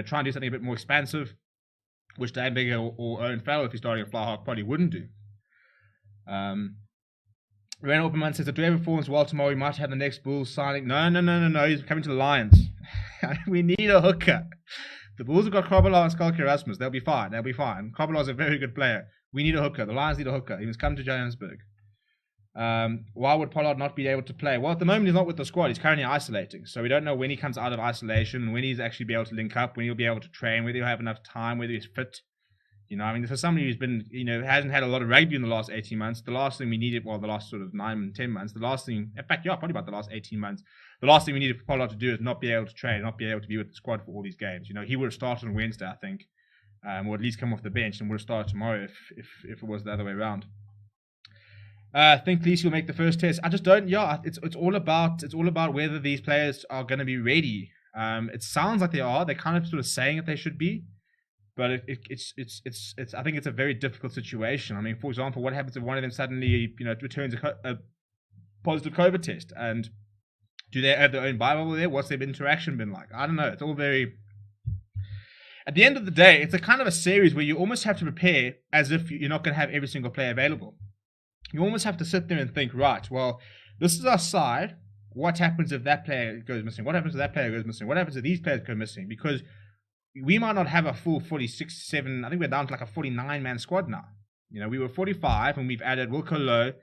try and do something a bit more expansive, which Dan Bigger or Owen Farrell, if he's starting a fly half, probably wouldn't do. Ren Opperman says, if David performs well tomorrow, we might have the next Bulls signing. No. He's coming to the Lions. We need a hooker. The Bulls have got Krobelaar and Skalke Erasmus. They'll be fine. Krobelaar's a very good player. We need a hooker. The Lions need a hooker. He must come to Johannesburg. Why would Pollard not be able to play? Well, at the moment, he's not with the squad. He's currently isolating. So we don't know when he comes out of isolation, when he's actually be able to link up, when he'll be able to train, whether he'll have enough time, whether he's fit. For somebody who's been, hasn't had a lot of rugby in the last 18 months, the last thing we needed, the last sort of 9 and 10 months, probably about the last 18 months, the last thing we needed for Pollard to do is not be able to train, not be able to be with the squad for all these games. He would have started on Wednesday, I think, or at least come off the bench and would have started tomorrow if it was the other way around. I think Lisi will make the first test. I just don't. Yeah, it's all about whether these players are going to be ready. It sounds like they are. They're kind of sort of saying that they should be. But it's I think it's a very difficult situation. I mean, for example, what happens if one of them suddenly returns a positive COVID test, and do they have their own Bible there? What's their interaction been like? I don't know. It's all very. At the end of the day, it's a kind of a series where you almost have to prepare as if you're not going to have every single player available. You almost have to sit there and think, right, well, this is our side. What happens if that player goes missing? What happens if that player goes missing? What happens if these players go missing? Because we might not have a full 46, 7. I think we're down to like a 49-man squad now. We were 45, and we've added Wilco Lowe,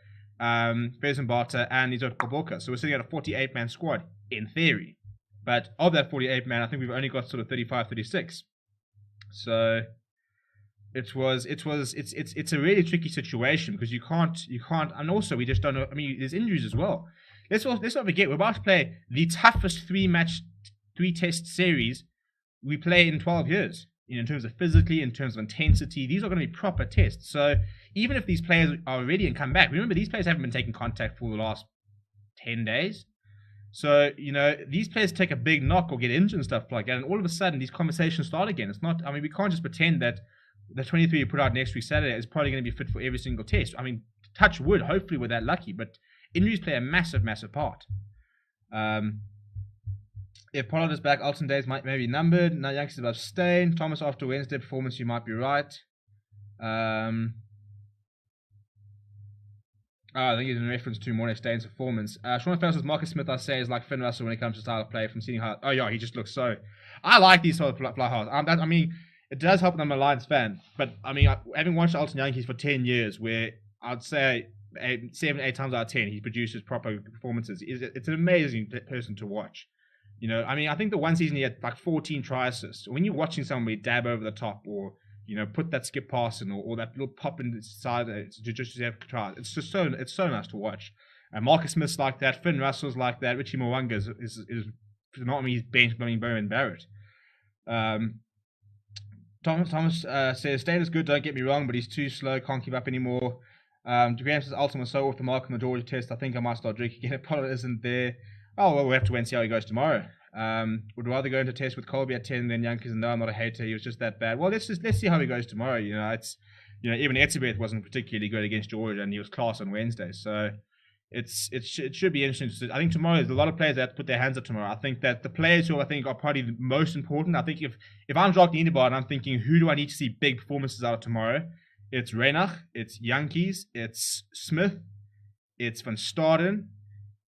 Bezenbata, and Izot Koboka. So we're sitting at a 48-man squad, in theory. But of that 48-man, I think we've only got sort of 35, 36. So it's a really tricky situation because you can't, and also we just don't know. I mean, there's injuries as well. Let's not forget, we're about to play the toughest three-test series we play in 12 years. In terms of physically, in terms of intensity, these are going to be proper tests. So even if these players are ready and come back, remember these players haven't been taking contact for the last 10 days. So, these players take a big knock or get injured and stuff like that, and all of a sudden these conversations start again. It's not, I mean, we can't just pretend that the 23 you put out next week Saturday is probably going to be fit for every single test. I mean, touch wood, hopefully we're that lucky, but injuries play a massive, massive part. If Pollard is back, Alton days might maybe numbered. Now youngsters above Stain. Thomas after Wednesday performance, you might be right. I think it's in reference to Mornay Stain's performance. Sean Fells says Marcus Smith, I say, is like Finn Russell when it comes to style of play from seeing how. Oh yeah, he just looks so. I like these sort of fly halves. I mean, it does help that I'm a Lions fan, but I mean, having watched Alton Yankees for 10 years, where I'd say 7, 8 times out of 10 he produces proper performances. It's an amazing person to watch. I mean, I think the one season he had like 14 try assists. When you're watching somebody dab over the top or put that skip pass in or that little pop in the side to just have try, it's so nice to watch. Marcus Smith's like that. Finn Russell's like that. Richie Mwanga is not me. He's bench blaming Bowen Barrett. Thomas says State is good. Don't get me wrong, but he's too slow. Can't keep up anymore. Graham says Alton was so off the mark on the Georgia test. I think I might start drinking again. Pollard isn't there. Oh, well, we'll have to wait and see how he goes tomorrow. Would rather go into test with Colby at 10 than Youngers. And no, I'm not a hater. He was just that bad. Well, let's see how he goes tomorrow. Even Etzebeth wasn't particularly good against Georgia, and he was class on Wednesday. So it should be interesting. I think tomorrow there's a lot of players that have to put their hands up tomorrow. I think that the players who I think are probably the most important. I think if I'm Jacques Niedebar and I'm thinking who do I need to see big performances out of tomorrow, it's Reinach, it's Yankees, it's Smith, it's Van Staden,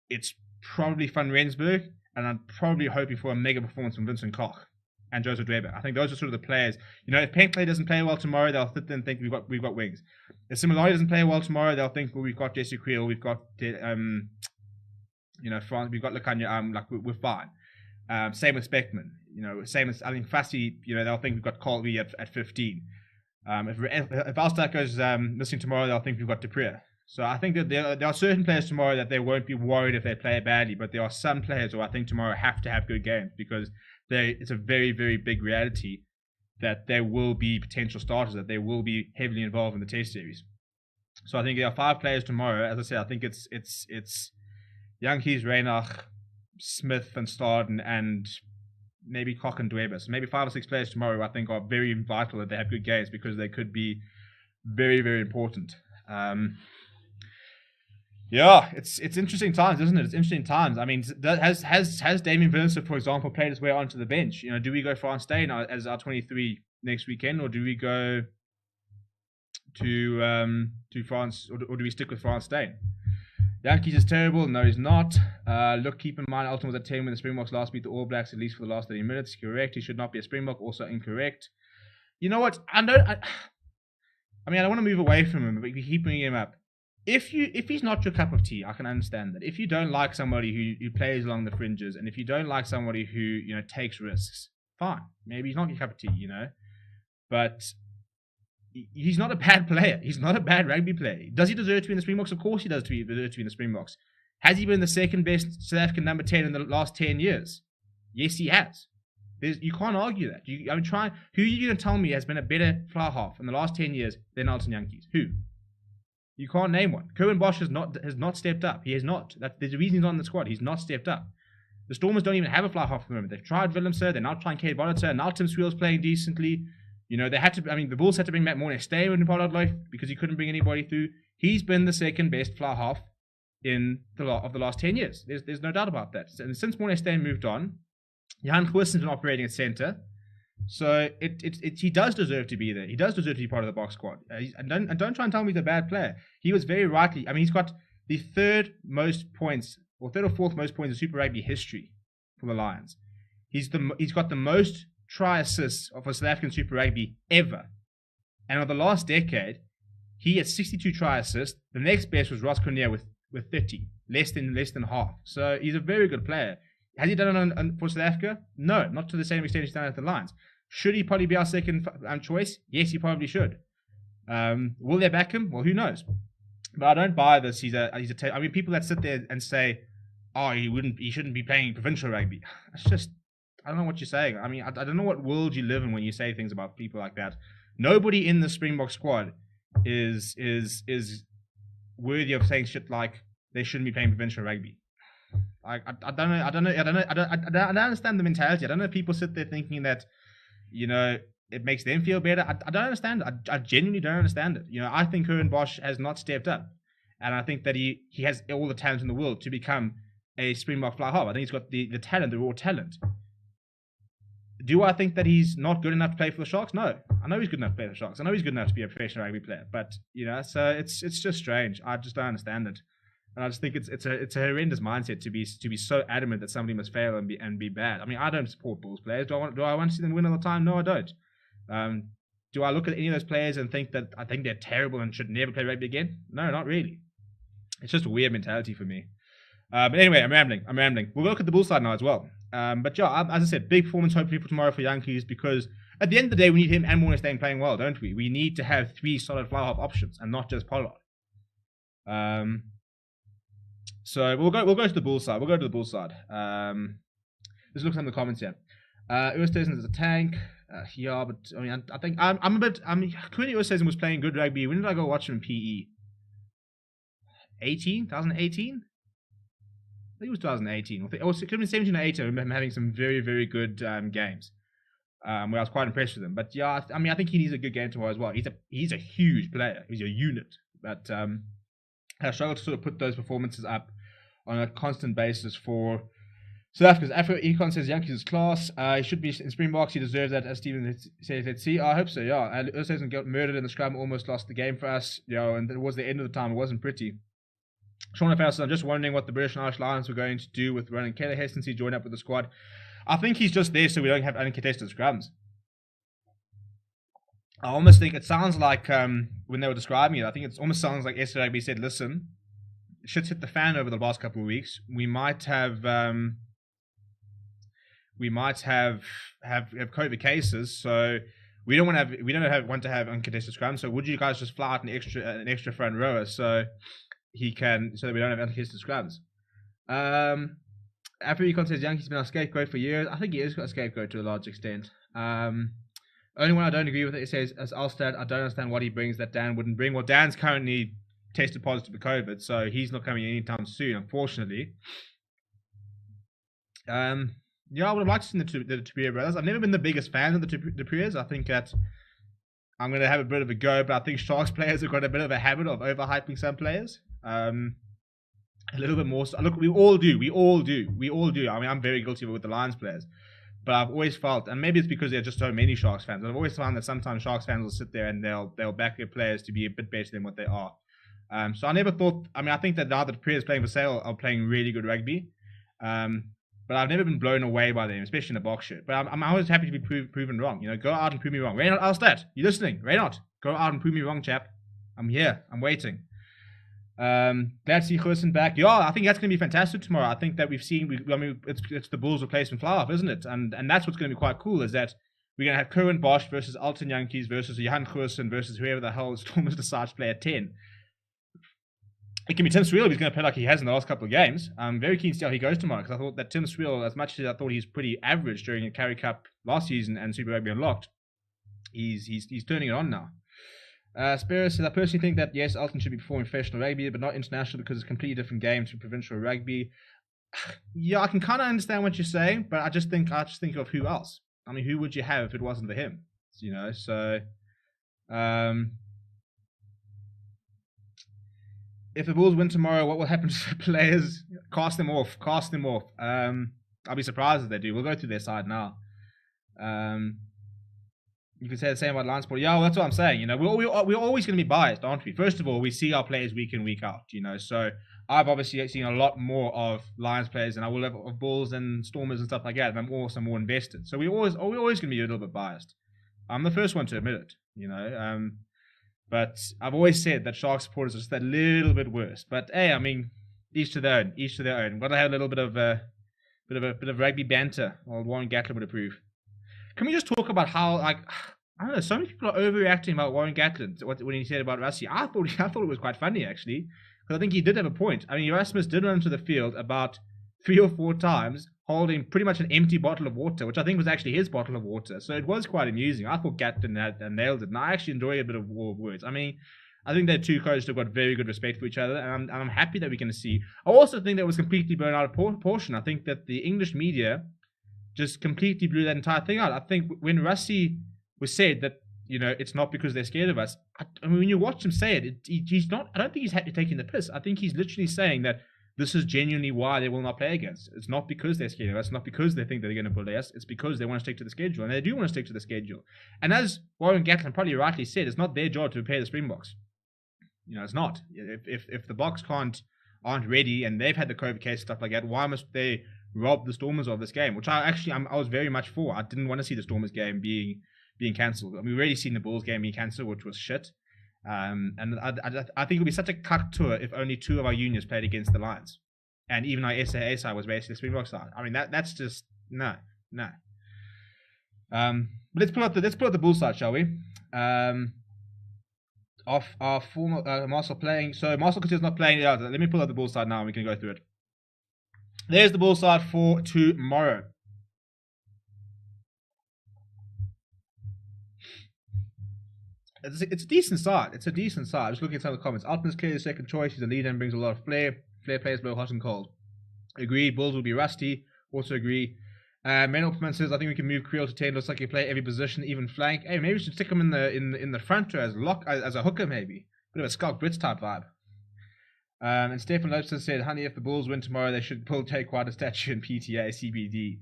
it's probably Van Rensburg, and I'm probably hoping for a mega performance from Vincent Koch and Joseph Dweber. I think those are sort of the players. If Penkley doesn't play well tomorrow, they'll sit there and think we've got wings. If Similari doesn't play well tomorrow, they'll think, well, we've got Jesse Creel, we've got France, we've got Lecagna, we're fine. Same with Speckman. Same as I think Fassi. They'll think we've got Colby at 15. If Alstak goes missing tomorrow, they'll think we've got Dupree. So I think that there are certain players tomorrow that they won't be worried if they play badly, but there are some players who I think tomorrow have to have good games because it's a very, very big reality that there will be potential starters, that they will be heavily involved in the test series. So I think there are 5 players tomorrow. As I said, I think it's Yankees, Reinach, Smith, Van Staden, and maybe Koch and Dweber. So maybe 5 or 6 players tomorrow who I think are very vital that they have good games because they could be very, very important. Yeah, it's interesting times, isn't it? It's interesting times. I mean, has Damien Villeneuve, for example, played his way onto the bench? Do we go France Day as our 23 next weekend, or do we go to France, or do we stick with France Day? Yankees is terrible. No, he's not. Look, keep in mind, Alton was at 10 when the Springboks last beat the All Blacks, at least for the last 30 minutes. Correct. He should not be a Springbok. Also incorrect. You know what? I don't want to move away from him, but we keep bringing him up. If he's not your cup of tea, I can understand that. If you don't like somebody who plays along the fringes, and if you don't like somebody who takes risks, fine. Maybe he's not your cup of tea, But he's not a bad player. He's not a bad rugby player. Does he deserve to be in the Springboks? Of course he does deserve to be in the Springboks. Has he been the second best South African number 10 in the last 10 years? Yes, he has. You can't argue that. Who are you going to tell me has been a better fly half in the last 10 years than Alton Yankees? Who? You can't name one. Kerwin Bosch has not stepped up. He has not. There's a reason he's not in the squad. He's not stepped up. The Stormers don't even have a fly half at the moment. They've tried Willemse. They're now trying Kate Bonneter. And now Tim Sweel's playing decently. They had to. I mean, the Bulls had to bring back Mornay Steyn in Pollard life because he couldn't bring anybody through. He's been the second best fly half in the last 10 years. There's no doubt about that. And since Mornay Steyn moved on, Johan Goosen's been operating at centre. So he does deserve to be there. He does deserve to be part of the box squad. And don't try and tell me he's a bad player. He was very rightly. I mean, he's got the third most points, or third or fourth most points in Super Rugby history for the Lions. He's got the most try assists for South African Super Rugby ever. And over the last decade, he had 62 try assists. The next best was Ross Cornier with 30, less than half. So he's a very good player. Has he done it for South Africa? No, not to the same extent he's done it at the Lions. Should he probably be our second choice? Yes, he probably should. Will they back him? Well, who knows? But I don't buy this. I mean, people that sit there and say, "Oh, he shouldn't be playing provincial rugby." It's just, I don't know what you're saying. I mean, I don't know what world you live in when you say things about people like that. Nobody in the Springbok squad is worthy of saying shit like they shouldn't be playing provincial rugby. I don't understand the mentality. I don't know if people sit there thinking that, you know, it makes them feel better. I don't understand it. I genuinely don't understand it. You know, I think Curran Bosch has not stepped up, and I think that he has all the talent in the world to become a Springbok fly half. I think he's got the talent, the raw talent. Do I think that he's not good enough to play for the Sharks? No. I know he's good enough to play for the Sharks. I know he's good enough to be a professional rugby player. But, you know, so it's just strange. I just don't understand it. And I just think it's a horrendous mindset to be so adamant that somebody must fail and be bad. I mean, I don't support Bulls players. Do I want to see them win all the time? No, I don't. Do I look at any of those players and think that I think they're terrible and should never play rugby again? No, not really. It's just a weird mentality for me. But anyway, I'm rambling. We'll look at the Bulls side now as well. But yeah, as I said, big performance hopefully for tomorrow for Yankees, because at the end of the day, we need him and Morgenstein playing well, don't we? We need to have 3 solid fly half options and not just Pollard. So we'll go to the Bulls side. Let's look at some of the comments here. Oosthuizen is a tank. Yeah, but I mean, I think clearly Oosthuizen was playing good rugby. When did I go watch him in PE? 2018? I think it was 2018. It could have been 17 or 18. I remember him having some very, very good games, where I was quite impressed with him. But yeah, I mean, I think he needs a good game tomorrow as well. He's a huge player. He's a unit. But I struggle to sort of put those performances up on a constant basis for South Africa's Afro Econ says Yankees is class. He should be in Springboks. He deserves that, as Stephen says. Let's see. I hope so. Yeah, and Oosthuizen got murdered in the scrum. Almost lost the game for us. You know, and it was the end of the time. It wasn't pretty. Sean Faustin, I'm just wondering what the British and Irish Lions were going to do with Ronan Kelleher since he joined up with the squad. I think he's just there so we don't have uncontested scrums. I almost think it sounds like when they were describing it, I think it almost sounds like SRB said, listen, shit's hit the fan over the last couple of weeks. We might have COVID cases, so we don't want to have uncontested scrums. So would you guys just fly out an extra front rower so that we don't have uncontested scrums? Afro-Econ says Yankees been our scapegoat for years. I think he is a scapegoat to a large extent. Only one I don't agree with it says, as Alstad, I don't understand what he brings that Dan wouldn't bring. Well, Dan's currently tested positive for COVID, so he's not coming anytime soon, unfortunately. Yeah, I would have liked to see the Tupuria brothers. I've never been the biggest fan of the Tupurias. I think that I'm going to have a bit of a go, but I think Sharks players have got a bit of a habit of overhyping some players. A little bit more. Look, we all do. I mean, I'm very guilty of it with the Lions players. But I've always felt, and maybe it's because there are just so many Sharks fans, I've always found that sometimes Sharks fans will sit there and they'll back their players to be a bit better than what they are. So I never thought, I mean, I think that now that the players playing for sale are playing really good rugby. But I've never been blown away by them, especially in the box shirt. But I'm always happy to be proven wrong. You know, go out and prove me wrong. Reynard Alstad, you listening? Reynard, go out and prove me wrong, chap. I'm here. I'm waiting. Glad to see Gerson back. Yeah, I think that's going to be fantastic tomorrow. I think that it's the Bulls replacement fly-off, isn't it? And that's what's going to be quite cool, is that we're going to have Curran Bosch versus Alton Yankees versus Johan Gerson versus whoever the hell Stormers decides to play at 10. It can be Tim Swiel if he's going to play like he has in the last couple of games. I'm very keen to see how he goes tomorrow, because I thought that Tim Swiel, as much as I thought he's pretty average during the Carry Cup last season and Super Rugby Unlocked, he's turning it on now. Spirit says, I personally think that yes, Alton should be performing professional rugby, but not international because it's a completely different game to provincial rugby. Yeah, I can kind of understand what you're saying, but I just think of who else. I mean, who would you have if it wasn't for him? You know, so if the Bulls win tomorrow, what will happen to the players? Cast them off. I'll be surprised if they do. We'll go through their side now. You can say the same about Lions Sport. Yeah, well, that's what I'm saying. You know, we're always going to be biased, aren't we? First of all, we see our players week in, week out. You know, so I've obviously seen a lot more of Lions players than I will have of Bulls and Stormers and stuff like that. And I'm also more invested. So we're always going to be a little bit biased. I'm the first one to admit it, But I've always said that Shark supporters are just that little bit worse. But hey, I mean, each to their own. Each to their own. Got to have a little bit of rugby banter. Or Warren Gatland would approve. Can we just talk about how, like, I don't know, so many people are overreacting about Warren Gatland when he said about Rassie. I thought it was quite funny actually, because I think he did have a point. I mean, Erasmus did run into the field about 3 or 4 times, holding pretty much an empty bottle of water, which I think was actually his bottle of water. So it was quite amusing. I thought Gatland had nailed it, and I actually enjoy a bit of war of words. I mean, I think that two coaches have got very good respect for each other, and I'm happy that we're going to see. I also think that was completely blown out of proportion. I think that the English media just completely blew that entire thing out. I think when Rassie was said that, it's not because they're scared of us. I mean, when you watch him say it, he's not. I don't think he's taking the piss. I think he's literally saying that this is genuinely why they will not play against. It's not because they're scared of us. It's not because they think that they're going to bully us. It's because they want to stick to the schedule, and they do want to stick to the schedule. And as Warren Gatland probably rightly said, it's not their job to prepare the Springboks. It's not. If the Boks aren't ready and they've had the COVID case stuff like that, why must they rob the Stormers of this game? Which I was very much for. I didn't want to see the Stormers game being cancelled. I mean, we've already seen the Bulls game being cancelled, which was shit. And I think it would be such a cuck tour if only 2 of our juniors played against the Lions, and even our SAA side was basically the Springbok side. I mean, that's just no. But let's pull out the Bulls side, shall we? Of our former Marcel playing. So Marcel Couture's not playing. Yeah, let me pull out the Bulls side now, and we can go through it. There's the Bulls side for tomorrow. It's a decent side. It's a decent side. I'm just looking at some of the comments. Alton is clearly the second choice. He's a leader and brings a lot of flair. Flair players blow hot and cold. Agreed. Bulls will be rusty. Also agree. Menopman says, I think we can move Creel to 10. Looks like he play every position, even flank. Hey, maybe we should stick him in the front row as a hooker, maybe. Bit of a Skulk Brits type vibe. And Stefan Lopes said, honey, if the Bulls win tomorrow, they should take quite a statue in PTA CBD.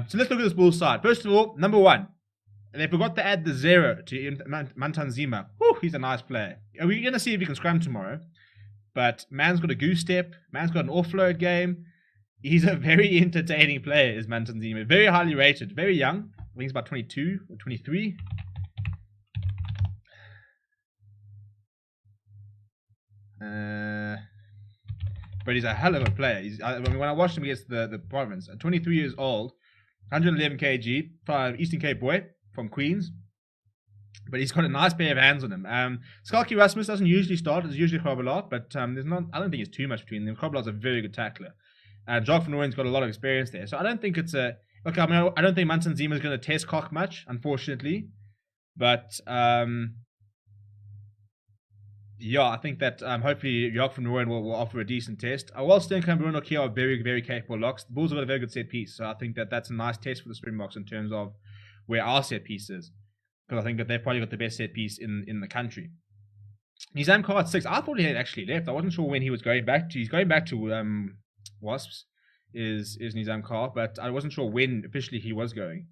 So let's look at this Bulls side. First of all, number 1. They forgot to add the 0 to Mantanzima. Whew, he's a nice player. We're going to see if he can scrum tomorrow. But man's got a goose step. Man's got an offload game. He's a very entertaining player, is Mantanzima. Very highly rated. Very young. I think he's about 22 or 23. But he's a hell of a player. When I watched him against the Province, at 23 years old, 111 kg, Eastern Cape boy from Queens. But he's got a nice pair of hands on him. Skalky Rasmus doesn't usually start. It's usually Krobelot, but I don't think it's too much between them. Krobelot's a very good tackler. Jock van Rooyen's got a lot of experience there. So I don't think it's I don't think Mantanzima is going to test Cock much, unfortunately. But yeah, I think that hopefully Jock van Rooyen will offer a decent test. While Stenkamp and Bruno Kia are very, very capable locks, the Bulls have got a very good set piece. So I think that that's a nice test for the Springboks in terms of where our set piece is. Because I think that they've probably got the best set piece in the country. Nizam Carr at 6. I thought he had actually left. I wasn't sure when he was going back to. He's going back to Wasps, is Nizam Carr, but I wasn't sure when officially he was going.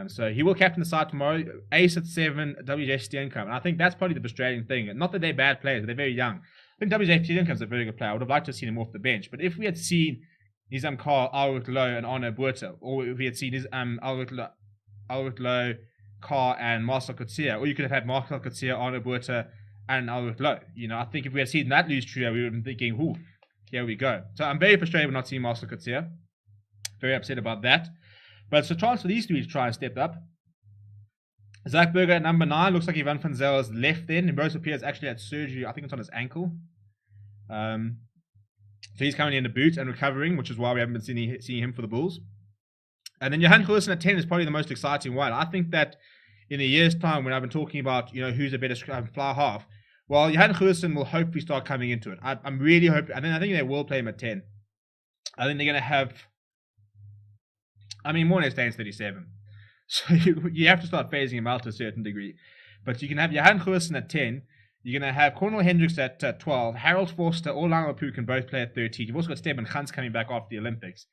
So he will captain the side tomorrow. Ace at 7, WJ Steenkamp. And I think that's probably the Australian thing. Not that they're bad players, but they're very young. I think WJ Steenkamp's a very good player. I would have liked to have seen him off the bench. But if we had seen Nizam Carr, Alwit Low, and Arno Buerta, or if we had seen Alwit Low, Carr, and Marcel Coetzee, or you could have had Marcel Coetzee, Arno Buerta, and Alwit Low. I think if we had seen that loose trio, we would have been thinking, ooh, here we go. So I'm very frustrated with not seeing Marcel Coetzee. Very upset about that. But it's a chance for these three to try and step up. Zach Berger at number 9. Looks like Ivan van Zyl is left then. And Bruce Pierre's actually had surgery. I think it's on his ankle. So he's currently in the boot and recovering, which is why we haven't been seeing him for the Bulls. And then Johan Goosen at 10 is probably the most exciting one. I think that in a year's time, when I've been talking about who's a better fly half, well, Johan Goosen will hopefully start coming into it. I'm really hoping. I think they will play him at 10. I think they're going to have. More or less Dane's 37. So you have to start phasing him out to a certain degree. But you can have Johan Goosen at 10. You're going to have Cornel Hendricks at 12. Harold Forster or Lang Mapu can both play at 13. You've also got Steben Gans coming back after the Olympics.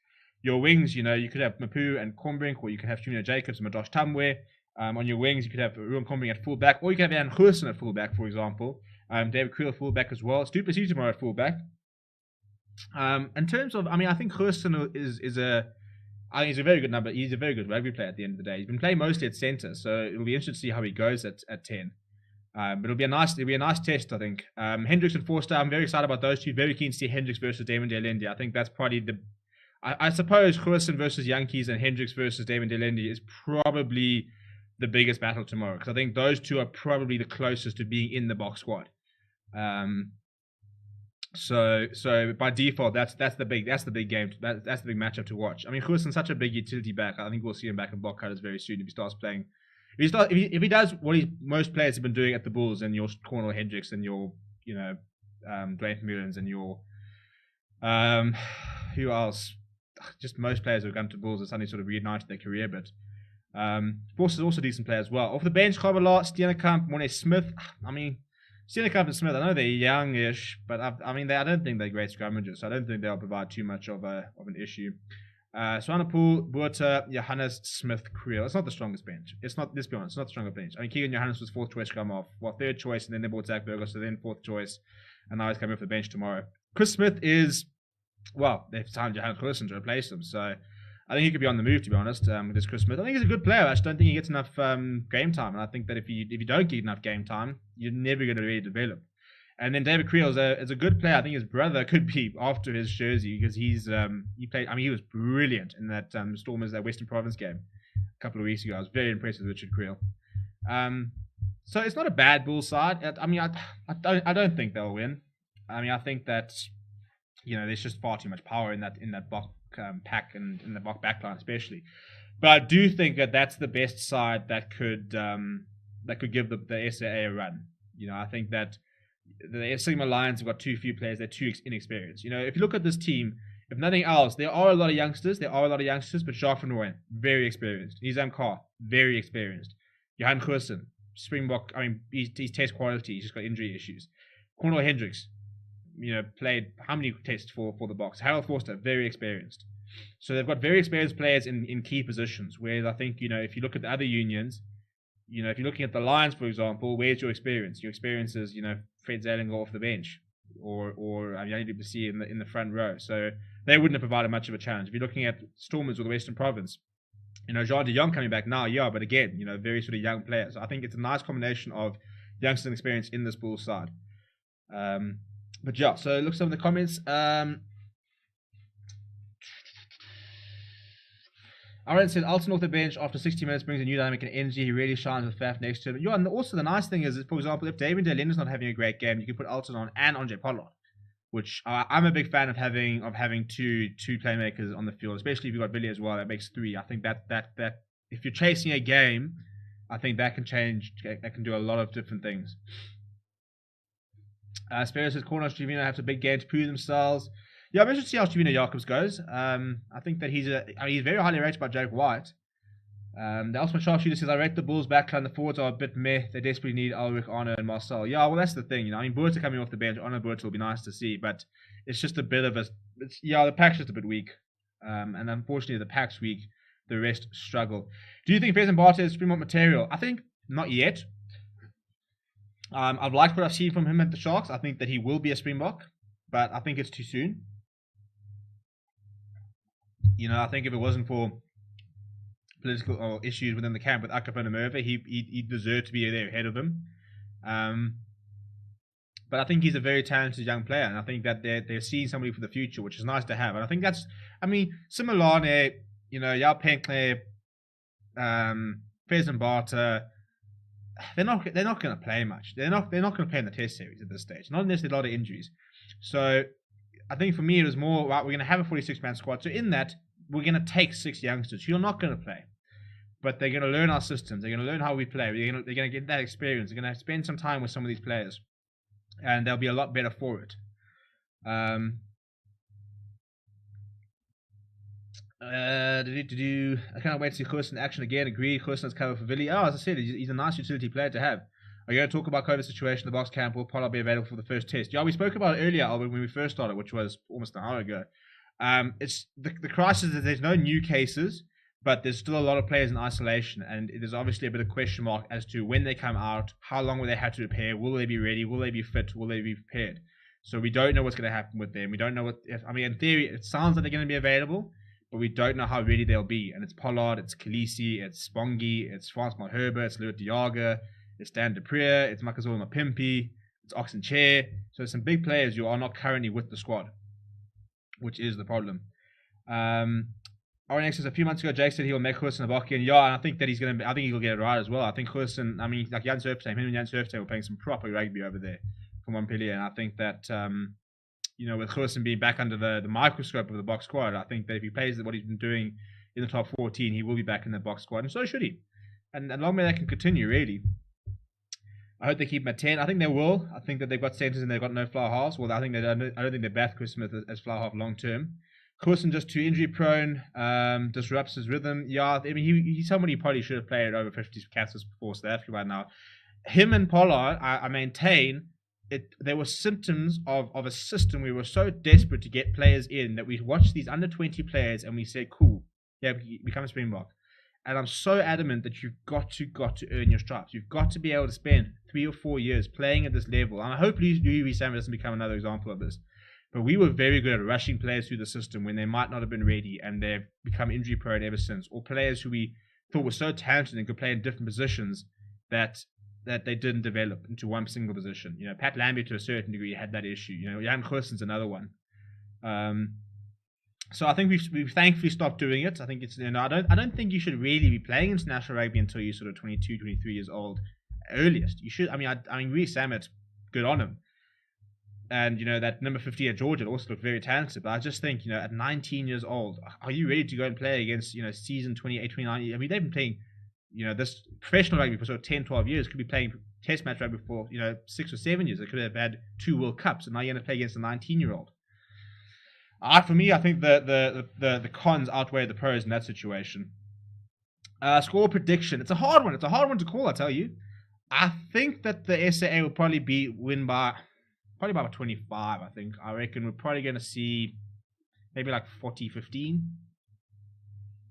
Your wings, you could have Mapu and Kornbrink, or you could have Junior Jacobs and Madosh Tamwe. On your wings, you could have Ruben Kornbrink at fullback, or you could have Johan Goosen at fullback, for example. David Creel at fullback as well. Stupa tomorrow at fullback. In terms of, I mean, I think Hurston I think he's a very good number. He's a very good rugby player at the end of the day. He's been playing mostly at centre, so it'll be interesting to see how he goes at 10. But it'll be a nice test, I think. Hendricks and Forster, I'm very excited about those two. Very keen to see Hendricks versus Damon Delendi. I think that's probably I suppose Hurston versus Yankees and Hendricks versus Damon Delendi is probably the biggest battle tomorrow, because I think those two are probably the closest to being in the box squad. So by default, that's the big game. That's the big matchup to watch. I mean, Hurston's such a big utility back. I think we'll see him back in block cutters very soon if he starts playing. If he does what most players have been doing at the Bulls, and your Cornell Hendricks and your Dwayne Mullins and your who else? Just most players who have come to Bulls have suddenly sort of reignited their career. But Forster's also a decent player as well. Off the bench, Kovala, Steenekamp, Morne Smith. I mean, Steenekamp and Smith, I know they're youngish, but I don't think they're great scrummagers, so I don't think they'll provide too much of an issue. Swanepoel, Buerta, Johannes, Smith, Creel. It's not the strongest bench. It's not, let's be honest, it's not the strongest bench. I mean, Keegan Johannes was fourth choice scrum off, third choice, and then they brought Zach Burgos, so then fourth choice, and now he's coming off the bench tomorrow. Chris Smith is, they've signed Johannes Hurston to replace him, so I think he could be on the move, to be honest, with this Chris Smith. I think he's a good player. I just don't think he gets enough game time, and I think that if you don't get enough game time, you're never going to really develop. And then David Creel is a good player. I think his brother could be after his jersey, because he was brilliant in that Stormers, that Western Province game a couple of weeks ago. I was very impressed with Richard Creel. So it's not a bad Bulls side. I mean, I don't think they'll win. I mean, I think that there's just far too much power in that Bok pack and in the Bok backline especially. But I do think that that's the best side that could give the SAA a run. I think that the Sigma Lions have got too few players. They're too inexperienced. If you look at this team, if nothing else, there are a lot of youngsters. But Jacques van Rooyen, very experienced. Nizam Carr, very experienced. Johan Hurston, Springbok, he's test quality. He's just got injury issues. Cornel Hendricks, played how many tests for the Boks? Harold Forster, very experienced. So they've got very experienced players in key positions. Whereas I think, if you look at the other unions, if you're looking at the Lions, for example, where's your experience? Your experience is, Fred Zalinger off the bench, or Yanni Duplessis in the front row. So they wouldn't have provided much of a challenge. If you're looking at Stormers or the Western Province, Jean de Jong coming back now, but again, very sort of young players. So I think it's a nice combination of youngsters and experience in this Bulls side. But yeah, so look at some of the comments. Aaron said, Alton off the bench after 60 minutes brings a new dynamic and energy. He really shines with Faf next to him. Yeah, and also the nice thing is, for example, if David Delender's not having a great game, you can put Alton on and Andre Pollard, which I'm a big fan of having two playmakers on the field, especially if you've got Billy as well. That makes three. I think that if you're chasing a game, I think that can change. That can do a lot of different things. Sparrow says, Corner Trevino have a big game to prove themselves. Yeah, I'm interested to see how Trevino Jacobs goes. I think that he's very highly rated by Jake White. The Ultimate Sharpshooter says, I rate the Bulls backline. The forwards are a bit meh. They desperately need Ulrich, Arno, and Marcel. Yeah, well, that's the thing. Buerta coming off the bench. Arno Buerta will be nice to see, but it's just a bit of the pack's just a bit weak. And unfortunately, the pack's weak. The rest struggle. Do you think Pheasant Barter is Springbok material? I think not yet. I've liked what I've seen from him at the Sharks. I think that he will be a Springbok, but I think it's too soon. I think if it wasn't for political issues within the camp with Akaf and Merva, he deserved to be there ahead of him. But I think he's a very talented young player, and I think that they're seeing somebody for the future, which is nice to have. And I think that's, Similane, Yao Penkle, Pheasant Barter, they're not going to play much. They're not going to play in the Test series at this stage. Not unless there's a lot of injuries. So I think for me it was more right. We're going to have a 46-man squad. So in that, we're going to take 6 youngsters who are not going to play, but they're going to learn our systems. They're going to learn how we play. They're going to get that experience. They're going to spend some time with some of these players, and they'll be a lot better for it. I can't wait to see Hurston in action again. Agree, Hurston's cover for Villy. As I said, he's a nice utility player to have. Are you going to talk about COVID situation in the Boks camp? Will Pollard be available for the first test? Yeah, we spoke about it earlier, Albert, when we first started, which was almost an hour ago. It's the crisis is there's no new cases, but there's still a lot of players in isolation, and there's obviously a bit of question mark as to when they come out, how long will they have to prepare, will they be ready, will they be fit, will they be prepared? So we don't know what's going to happen with them. We don't know what. I mean, in theory, it sounds like they're going to be available, but we don't know how ready they'll be. And it's Pollard, it's Khaleesi, it's Spongy, it's Francois Herbert, it's Louis Diaga, it's Dan Duprier, it's Makazole Mapimpi, it's Oxen Chair. So there's some big players who are not currently with the squad, which is the problem. RNX says a few months ago, Jake said he'll make Hurston a and yeah, and I think that he's going to. I think he'll get it right as well. I think Hurston. I mean, like Jan Surfstein, him and Jan Surfstein were playing some proper rugby over there from Montpellier, and I think that with Hurston being back under the microscope of the box squad, I think that if he plays what he's been doing in the top 14, he will be back in the box squad, and so should he. And long may that can continue, really. I hope they keep him at 10. I think they will. I think that they've got centres and they've got no flower halves. Well, I don't think they bath Chris Smith as flower half long term. Coulson just too injury prone, disrupts his rhythm. Yeah, I mean, he's somebody who probably should have played over 50 caps before South Africa by now. Him and Pollard, I maintain, there were symptoms of a system. We were so desperate to get players in that we watched these under 20 players and we said, cool, yeah, become a Springbok. And I'm so adamant that you've got to earn your stripes. You've got to be able to spend 3 or 4 years playing at this level. And I hope Louis Sam doesn't become another example of this. But we were very good at rushing players through the system when they might not have been ready, and they've become injury prone ever since. Or players who we thought were so talented and could play in different positions that they didn't develop into one single position. You know, Pat Lambie to a certain degree had that issue. You know, Jan Goosen's another one. So I think we've thankfully stopped doing it. I think it's I don't think you should really be playing international rugby until you're sort of 22, 23 years old. Earliest you should. I mean, Reece Samet, good on him. And, that number 50 at Georgia also looked very talented. But I just think, at 19 years old, are you ready to go and play against, season 28, 29? I mean, they've been playing, this professional rugby for sort of 10, 12 years. Could be playing test match rugby for, 6 or 7 years. They could have had 2 World Cups. And now you're going to play against a 19-year-old. For me, I think the cons outweigh the pros in that situation. Score prediction. It's a hard one. It's a hard one to call, I tell you. I think that the SAA will probably win by... Probably about 25, I think. I reckon we're probably going to see maybe like 40-15.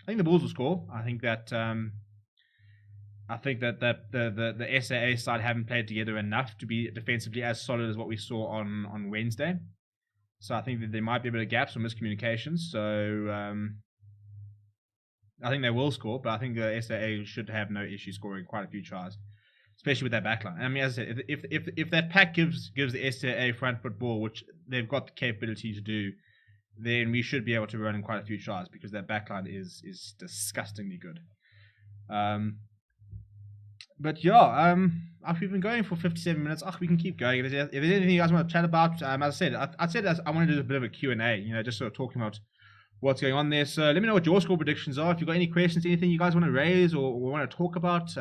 I think the Bulls will score. I think that the SAA side haven't played together enough to be defensively as solid as what we saw on Wednesday. So I think that there might be a bit of gaps or miscommunications. So I think they will score, but I think the SAA should have no issue scoring quite a few tries. Especially with that backline. I mean, as I said, if that pack gives the SAA front foot ball, which they've got the capability to do, then we should be able to run in quite a few tries because that backline is disgustingly good. But yeah, we've been going for 57 minutes. We can keep going. If there's anything you guys want to chat about, as I said, I want to do a bit of a Q&A, just sort of talking about what's going on there. So let me know what your score predictions are. If you've got any questions, anything you guys want to raise or want to talk about,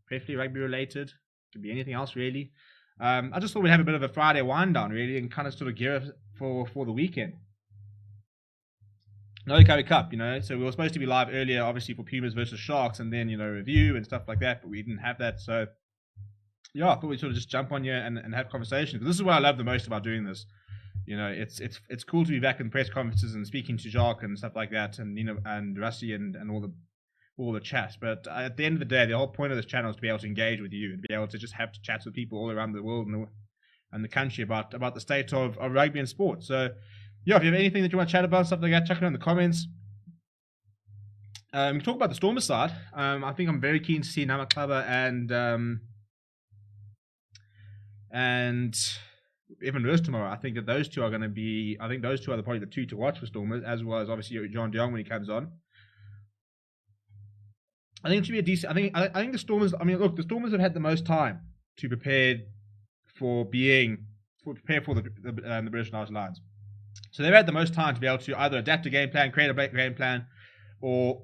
preferably rugby related, could be anything else really. I just thought we'd have a bit of a Friday wind down really and kind of sort of gear up for the weekend. No Curry Cup, so we were supposed to be live earlier, obviously for Pumas versus Sharks, and then review and stuff like that, but we didn't have that. So yeah, I thought we'd sort of just jump on here and have conversations, because this is what I love the most about doing this. It's cool to be back in press conferences and speaking to Jacques and stuff like that, and and Rusty and all the chats. But at the end of the day, the whole point of this channel is to be able to engage with you and be able to just have chats with people all around the world and the country about the state of rugby and sport. So yeah, if you have anything that you want to chat about, stuff like that, chuck it in the comments. We talk about the Stormers side. I think I'm very keen to see Namaklaba and Evan Roos tomorrow. I think that those two are going to be. I think those two are probably the two to watch for Stormers, as well as obviously John de Jong when he comes on. I think it should be a decent. I think the Stormers. I mean, look, the Stormers have had the most time to prepare for the British Irish Lions. So they've had the most time to be able to either adapt a game plan, create a game plan, or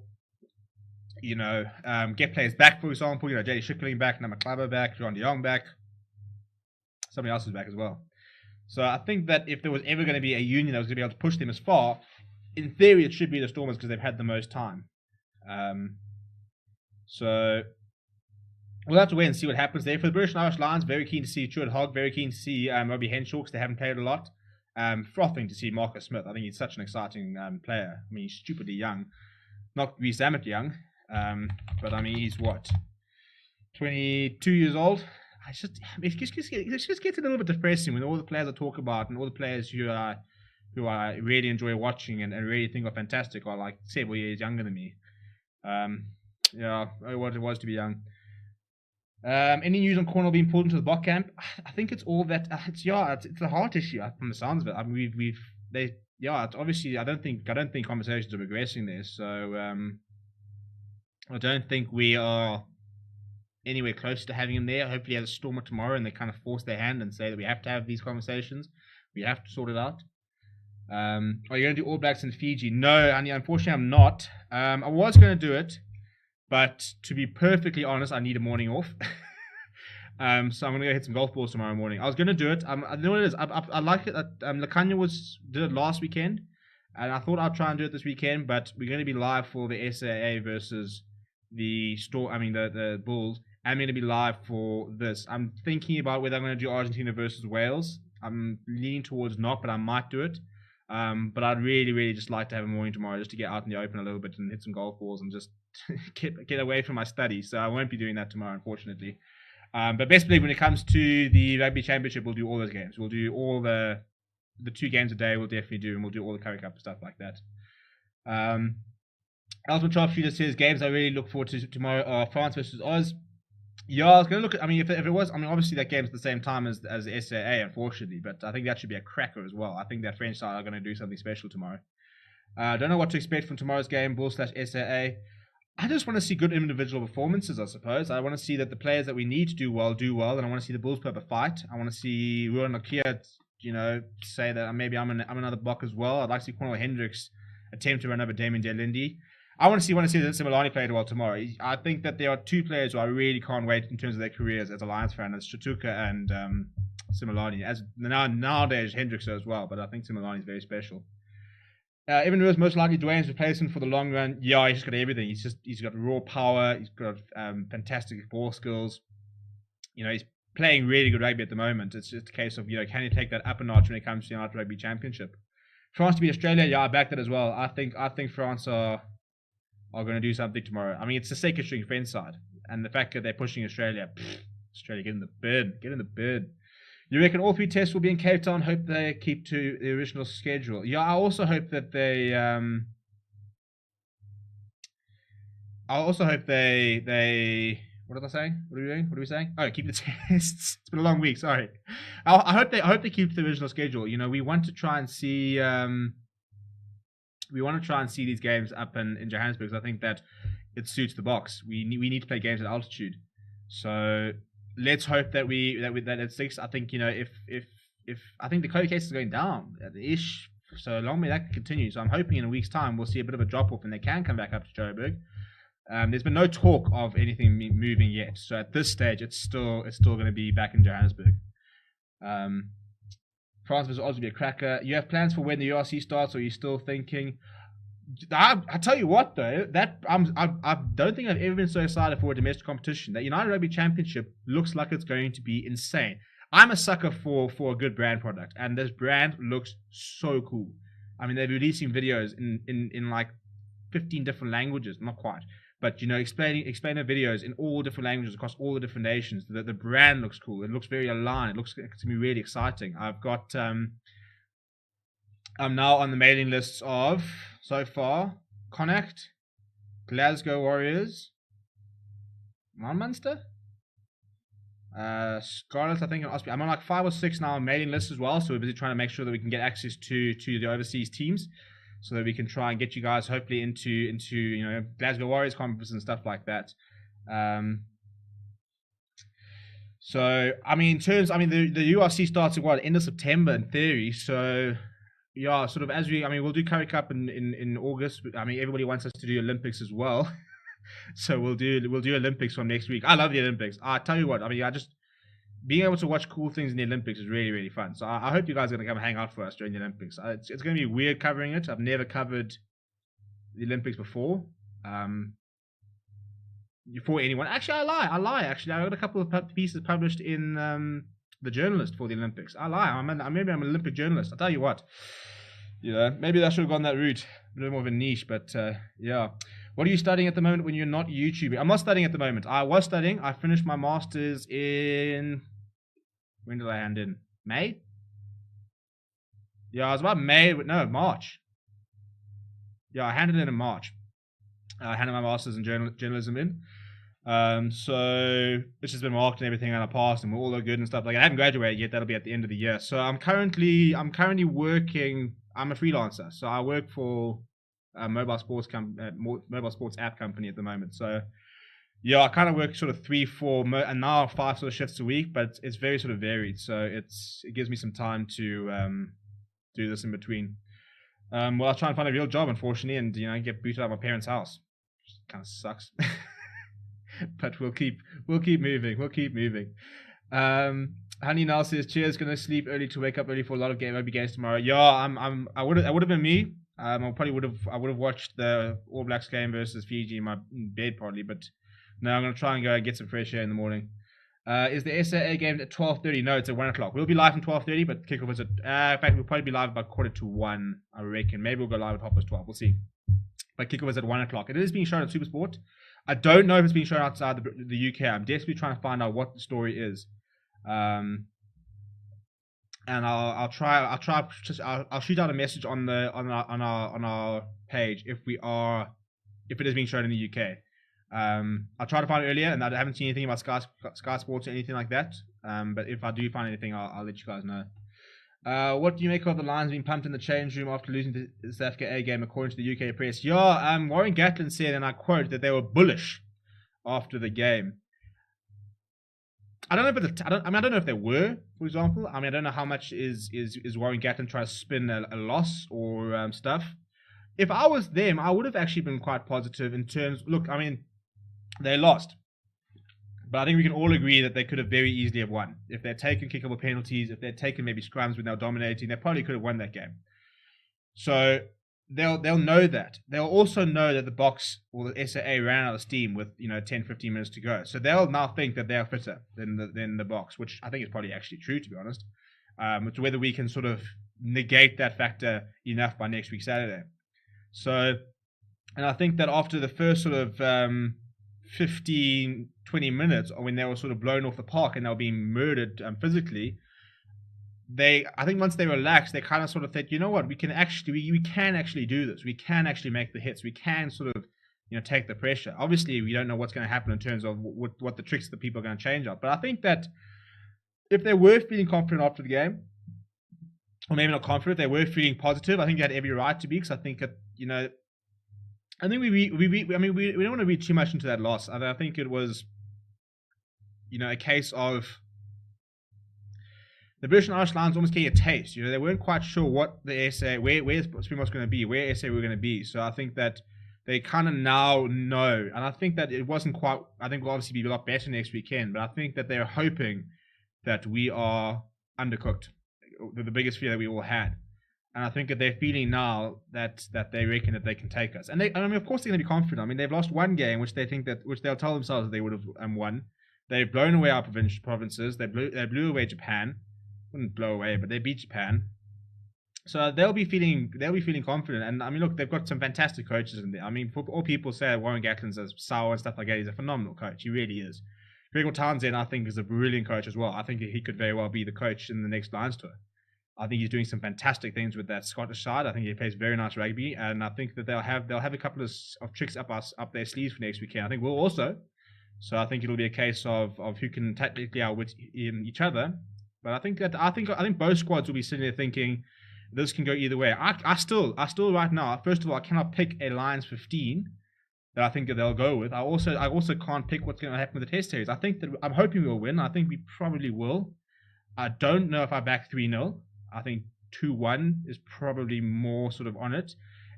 get players back. For example, JD Schickerling back, Namaklaba back, John de Jong back, somebody else is back as well. So I think that if there was ever going to be a union that was going to be able to push them as far, in theory it should be the Stormers because they've had the most time. So we'll have to wait and see what happens there. For the British and Irish Lions, very keen to see Stuart Hogg, very keen to see Robbie Henshaw because they haven't played a lot. Frothing to see Marcus Smith. I think he's such an exciting player. I mean, he's stupidly young. Not Reece Samet young, but I mean, he's what? 22 years old? it just gets a little bit depressing when all the players I talk about and all the players who I really enjoy watching and really think are fantastic are like several years younger than me. Yeah, what it was to be young. Any news on Cornwall being pulled into the Bok camp? I think it's all that. It's a heart issue from the sounds of it. I mean, it's obviously. I don't think conversations are progressing there. So I don't think we are anywhere close to having him there. Hopefully, he has a stormer tomorrow, and they kind of force their hand and say that we have to have these conversations. We have to sort it out. Are you going to do All Blacks in Fiji? No, unfortunately, I'm not. I was going to do it. But to be perfectly honest, I need a morning off. So I'm going to go hit some golf balls tomorrow morning. I was going to do it. I know what it is. I like it. Lakanya did it last weekend. And I thought I'd try and do it this weekend. But we're going to be live for the SAA versus the Bulls. I'm going to be live for this. I'm thinking about whether I'm going to do Argentina versus Wales. I'm leaning towards not, but I might do it. But I'd really, really just like to have a morning tomorrow just to get out in the open a little bit and hit some golf balls and just get away from my studies. So I won't be doing that tomorrow, unfortunately. But best believe when it comes to the Rugby Championship, we'll do all those games. We'll do all the 2 games a day. We'll definitely do, and we'll do all the Curry Cup and stuff like that. Elton Sharpshooter says games I really look forward to tomorrow are France versus Oz. Yeah, I was going to look at. I mean, if it was, obviously that game's at the same time as the SAA, unfortunately. But I think that should be a cracker as well. I think that French side are going to do something special tomorrow. I don't know what to expect from tomorrow's game, Bulls/SAA. I just want to see good individual performances, I suppose. I want to see that the players that we need to do well, and I want to see the Bulls put up a fight. I want to see Ruan Nokia, say that maybe I'm another block as well. I'd like to see Cornwall Hendricks attempt to run over Damien Delindi. I want to see that Similani played well tomorrow. I think that there are 2 players who I really can't wait in terms of their careers as a Lions fan. That's Chatuka and Similani. As nowadays Hendricks as well, but I think Similani is very special. Evan Rose most likely Dwayne's replacement for the long run. Yeah, he's got everything. He's got raw power. He's got fantastic ball skills. He's playing really good rugby at the moment. It's just a case of can he take that up a notch when it comes to the United Rugby Championship? France to beat Australia. Yeah, I back that as well. I think France are going to do something tomorrow. I mean, it's the second string French side, and the fact that they're pushing Australia. Australia, get in the bed. Get in the bed. You reckon all 3 tests will be in Cape Town? Hope they keep to the original schedule. Yeah, I also hope that they. I also hope they. What did I say? What are we doing? What are we saying? Oh, keep the tests. It's been a long week. Sorry. I hope they keep the original schedule. We want to try and see. We want to try and see these games up in Johannesburg. Because I think that it suits the box. We need to play games at altitude. So. Let's hope that that it sticks. I think if I think the COVID cases are going down ish, so long may that continue. So I'm hoping in a week's time we'll see a bit of a drop off and they can come back up to Joburg. There's been no talk of anything moving yet. So at this stage, it's still going to be back in Johannesburg. France versus Oz will be a cracker. You have plans for when the URC starts, or are you still thinking? I tell you what though, I don't think I've ever been so excited for a domestic competition. That United Rugby Championship looks like it's going to be insane. I'm a sucker for a good brand product, and this brand looks so cool. I mean, they're releasing videos in like 15 different languages, not quite, but explaining the videos in all different languages across all the different nations. The brand looks cool. It looks very aligned. It looks to be really exciting. I've got I'm now on the mailing lists of, so far, Connacht, Glasgow Warriors, Munster, Scarlet, I think, and Osprey. I'm on like 5 or 6 now on mailing lists as well, so we're busy trying to make sure that we can get access to the overseas teams, so that we can try and get you guys hopefully into Glasgow Warriors conferences and stuff like that. So I mean, the URC starts at end of September in theory, so. Yeah, sort of we'll do Curry Cup in August. I mean, everybody wants us to do Olympics as well. So we'll do Olympics from next week. I love the Olympics. I tell you what, I mean, being able to watch cool things in the Olympics is really, really fun. So I hope you guys are going to come hang out for us during the Olympics. It's going to be weird covering it. I've never covered the Olympics before. For anyone. Actually, I lie. Actually, I got a couple of pieces published in the Journalist for the Olympics. I lie. Maybe I'm an Olympic journalist. I'll tell you what. Maybe I should have gone that route. A little more of a niche, but yeah. What are you studying at the moment when you're not YouTubing? I'm not studying at the moment. I was studying. I finished my master's in... When did I hand in? May? Yeah, it was about May. No, March. Yeah, I handed in March. I handed my master's in journalism in. So it's just been marked and everything, and I passed, and we're all good and stuff. Like, I haven't graduated yet. That'll be at the end of the year. So I'm currently working. I'm a freelancer, so I work for a mobile sports app company at the moment. So yeah, I kind of work sort of 3, 4, and now 5 sort of shifts a week, but it's very sort of varied. So it gives me some time to do this in between. Well, I'll try and find a real job, unfortunately, and get booted out of my parents' house. Which kind of sucks. But we'll keep moving. Honey now says, cheers, gonna sleep early to wake up early for a lot of rugby games tomorrow. Yeah, I would have been me. I would have watched the All Blacks game versus Fiji in my bed probably, but no, I'm gonna try and go and get some fresh air in the morning. Is the SAA game at 12:30? No, it's at 1 o'clock. We'll be live from 12:30, but kickoff is at in fact we'll probably be live about 1:45, I reckon. Maybe we'll go live at 12:30. We'll see. But kickoff is at 1 o'clock. It is being shown on SuperSport. I don't know if it's being shown outside the UK. I'm desperately trying to find out what the story is. And I'll shoot out a message on our page if it is being shown in the UK. I'll try to find it earlier, and I haven't seen anything about Sky Sports or anything like that. But if I do find anything, I'll let you guys know. What do you make of the lines being pumped in the change room after losing the South Africa A game, according to the UK press? Yeah, Warren Gatland said, and I quote, that they were bullish after the game. I don't know if they were, for example. I don't know how much is Warren Gatland trying to spin a loss or stuff. If I was them, I would have actually been quite positive in terms. Look, they lost, but I think we can all agree that they could have very easily have won. If they'd taken kickable penalties, if they'd taken maybe scrums when they were dominating, they probably could have won that game. So they'll know that. They'll also know that the Boks or the SAA ran out of steam with 10, 15 minutes to go. So they'll now think that they're fitter than the Boks, which I think is probably actually true, to be honest. It's whether we can sort of negate that factor enough by next week Saturday. So, and I think that after the first sort of 15, 20 minutes, or when they were sort of blown off the park and they were being murdered physically, I think once they relaxed, they kind of sort of said, you know what, we can actually do this. We can actually make the hits. We can sort of take the pressure. Obviously, we don't know what's going to happen in terms of what the tricks that people are going to change up. But I think that if they were feeling confident after the game, or maybe not confident, they were feeling positive, I think they had every right to be, because I think that I think we don't want to read too much into that loss. I think it was, a case of the British and Irish Lions almost getting a taste. They weren't quite sure what the SA, where Springbok's going to be, where SA were going to be. So I think that they kind of now know, and I think that it wasn't quite. I think we'll obviously be a lot better next weekend, but I think that they're hoping that we are undercooked. The biggest fear that we all had. And I think that they're feeling now that they reckon that they can take us. And of course they're going to be confident. They've lost one game, which they'll tell themselves that they would have won. They've blown away our provinces. They blew away Japan. Wouldn't blow away, but they beat Japan. So they'll be feeling confident. And look, they've got some fantastic coaches in there. For all people say Warren Gatland's sour and stuff like that, he's a phenomenal coach. He really is. Gregor Townsend, I think, is a brilliant coach as well. I think he could very well be the coach in the next Lions tour. I think he's doing some fantastic things with that Scottish side. I think he plays very nice rugby, and I think that they'll have a couple of tricks up their sleeves for next weekend. I think we'll also. So I think it'll be a case of who can tactically outwit each other. But I think both squads will be sitting there thinking this can go either way. I still right now, first of all, I cannot pick a Lions 15 that I think that they'll go with. I also can't pick what's going to happen with the Test series. I'm hoping we'll win. I think we probably will. I don't know if I back 3-0. I think 2-1 is probably more sort of on it.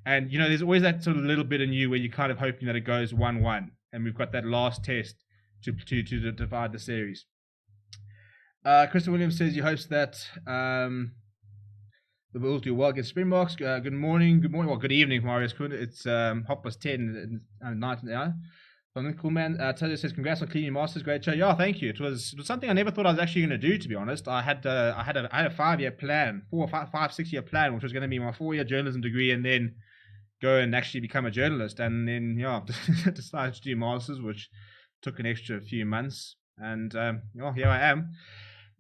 And, there's always that sort of little bit in you where you're kind of hoping that it goes 1-1. And we've got that last test to divide the series. Kristen Williams says he hopes that the Bulls do well against Springboks. Good morning. Well, good evening, Marius. It's 10:30 at night now. Something cool, man. Taylor says, congrats on cleaning your masters. Great show. Yeah, thank you. It was something I never thought I was actually going to do, to be honest. I had a 5-year plan, 6-year plan, which was going to be my 4-year journalism degree, and then, go and actually become a journalist. And then, yeah, decided to do masters, which took an extra few months. And here I am.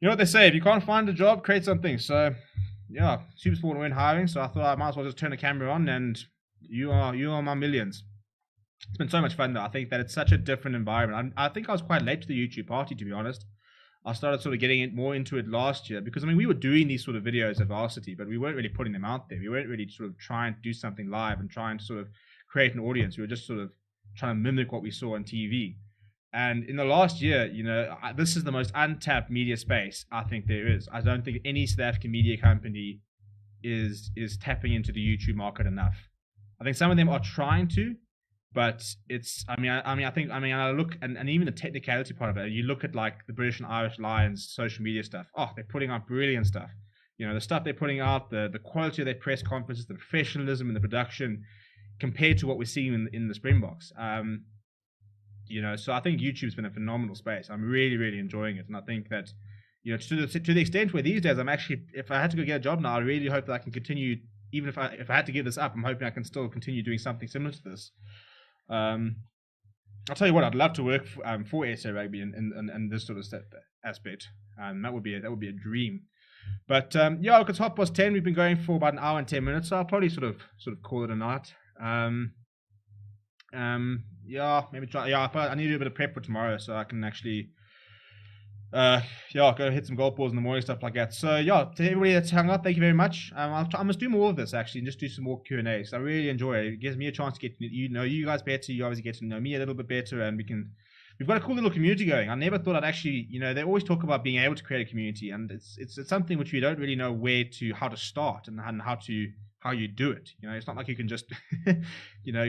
You know what they say, if you can't find a job, create something. So yeah, Supersport weren't hiring, so I thought I might as well just turn the camera on, and you are my millions. It's been so much fun though. I think that it's such a different environment. I think I was quite late to the YouTube party, to be honest. I started sort of getting more into it last year because, I mean, we were doing these sort of videos at Varsity, but we weren't really putting them out there. We weren't really sort of trying to do something live and trying to sort of create an audience. We were just sort of trying to mimic what we saw on TV. And in the last year, you know, this is the most untapped media space I think there is. I don't think any South African media company is tapping into the YouTube market enough. I think some of them are trying to, but it's, I look, and even the technicality part of it, you look at like the British and Irish Lions social media stuff. Oh, they're putting out brilliant stuff. You know, the stuff they're putting out, the quality of their press conferences, the professionalism and the production compared to what we're seeing in the Springboks. You know, so I think YouTube's been a phenomenal space. I'm really, really enjoying it. And I think that, you know, to the extent where these days I'm actually, if I had to go get a job now, I really hope that I can continue, even if I had to give this up, I'm hoping I can still continue doing something similar to this. I'll tell you what, I'd love to work for SA Rugby and this sort of aspect. That would be a dream. But yeah, look, it's 10:30. We've been going for about an hour and 10 minutes, so I'll probably sort of call it a night. Yeah, maybe try. Yeah, I need to do a bit of prep for tomorrow, so I can actually, go hit some golf balls in the morning, stuff like that. So yeah, to everybody that's hung out, thank you very much. I must do more of this actually, and just do some more Q&As. I really enjoy it. It gives me a chance to get to know you guys better. You obviously get to know me a little bit better, and we've got a cool little community going. I never thought I'd actually, you know, they always talk about being able to create a community, and it's something which we don't really know how to start and how you do it. You know, it's not like you can just, you know,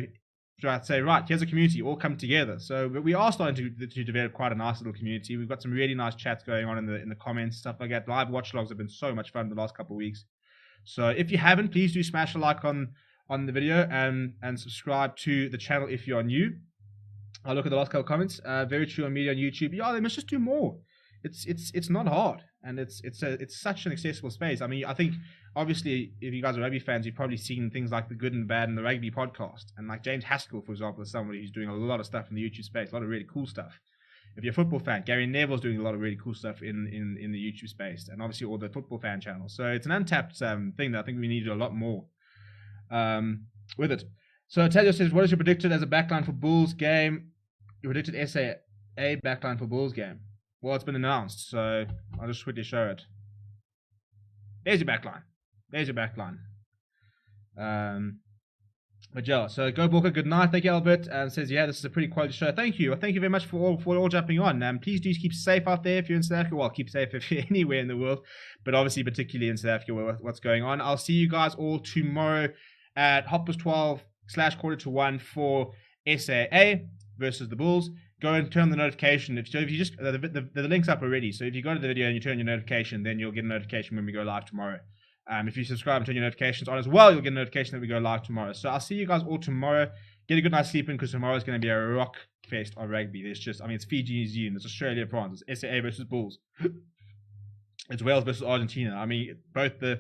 try to say, right, here's a community, all come together. So we are starting to develop quite a nice little community. We've got some really nice chats going on in the comments, stuff like that. Live watch logs have been so much fun the last couple of weeks. So if you haven't, please do smash a like on the video and subscribe to the channel if you're new. I'll look at the last couple of comments. Very true on media on YouTube. Yeah, they must just do more. It's not hard, and it's such an accessible space. I mean, I think obviously if you guys are rugby fans, you've probably seen things like the Good and Bad and the Rugby podcast, and like James Haskell, for example, is somebody who's doing a lot of stuff in the YouTube space, a lot of really cool stuff. If you're a football fan, Gary Neville's doing a lot of really cool stuff in the YouTube space, and obviously all the football fan channels. So it's an untapped thing that I think we need to do a lot more with it. So Talia says, what is your predicted as a backline for Bulls game? You predicted SA backline for Bulls game. Well, it's been announced, so I'll just quickly show it. There's your backline. There's your backline. But yeah, so go Borka, good night. Thank you, Albert. And says, yeah, this is a pretty quality show. Thank you. Thank you very much for all jumping on. Please do keep safe out there if you're in South Africa. Well, keep safe if you're anywhere in the world, but obviously particularly in South Africa, what's going on. I'll see you guys all tomorrow at 12:30/1 for SAA versus the Bulls. Go and turn the notification. If you just the link's up already. So if you go to the video and you turn your notification, then you'll get a notification when we go live tomorrow. If you subscribe and turn your notifications on as well, you'll get a notification that we go live tomorrow. So I'll see you guys all tomorrow. Get a good night's sleep in, because tomorrow is going to be a rock fest on rugby. There's just, I mean, it's Fiji, New Zealand, it's Australia, France, it's SAA versus Bulls. It's Wales versus Argentina. I mean, both the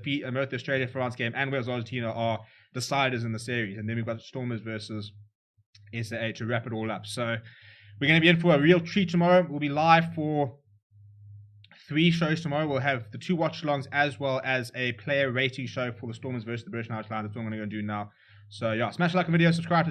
Australia France game and Wales Argentina are deciders in the series, and then we've got Stormers versus SAA to wrap it all up. So we're going to be in for a real treat tomorrow. We'll be live for 3 shows tomorrow. We'll have the 2 watch-alongs as well as a player rating show for the Stormers versus the British and Irish Lions. That's what I'm going to go do now. So yeah, smash the like and video, subscribe to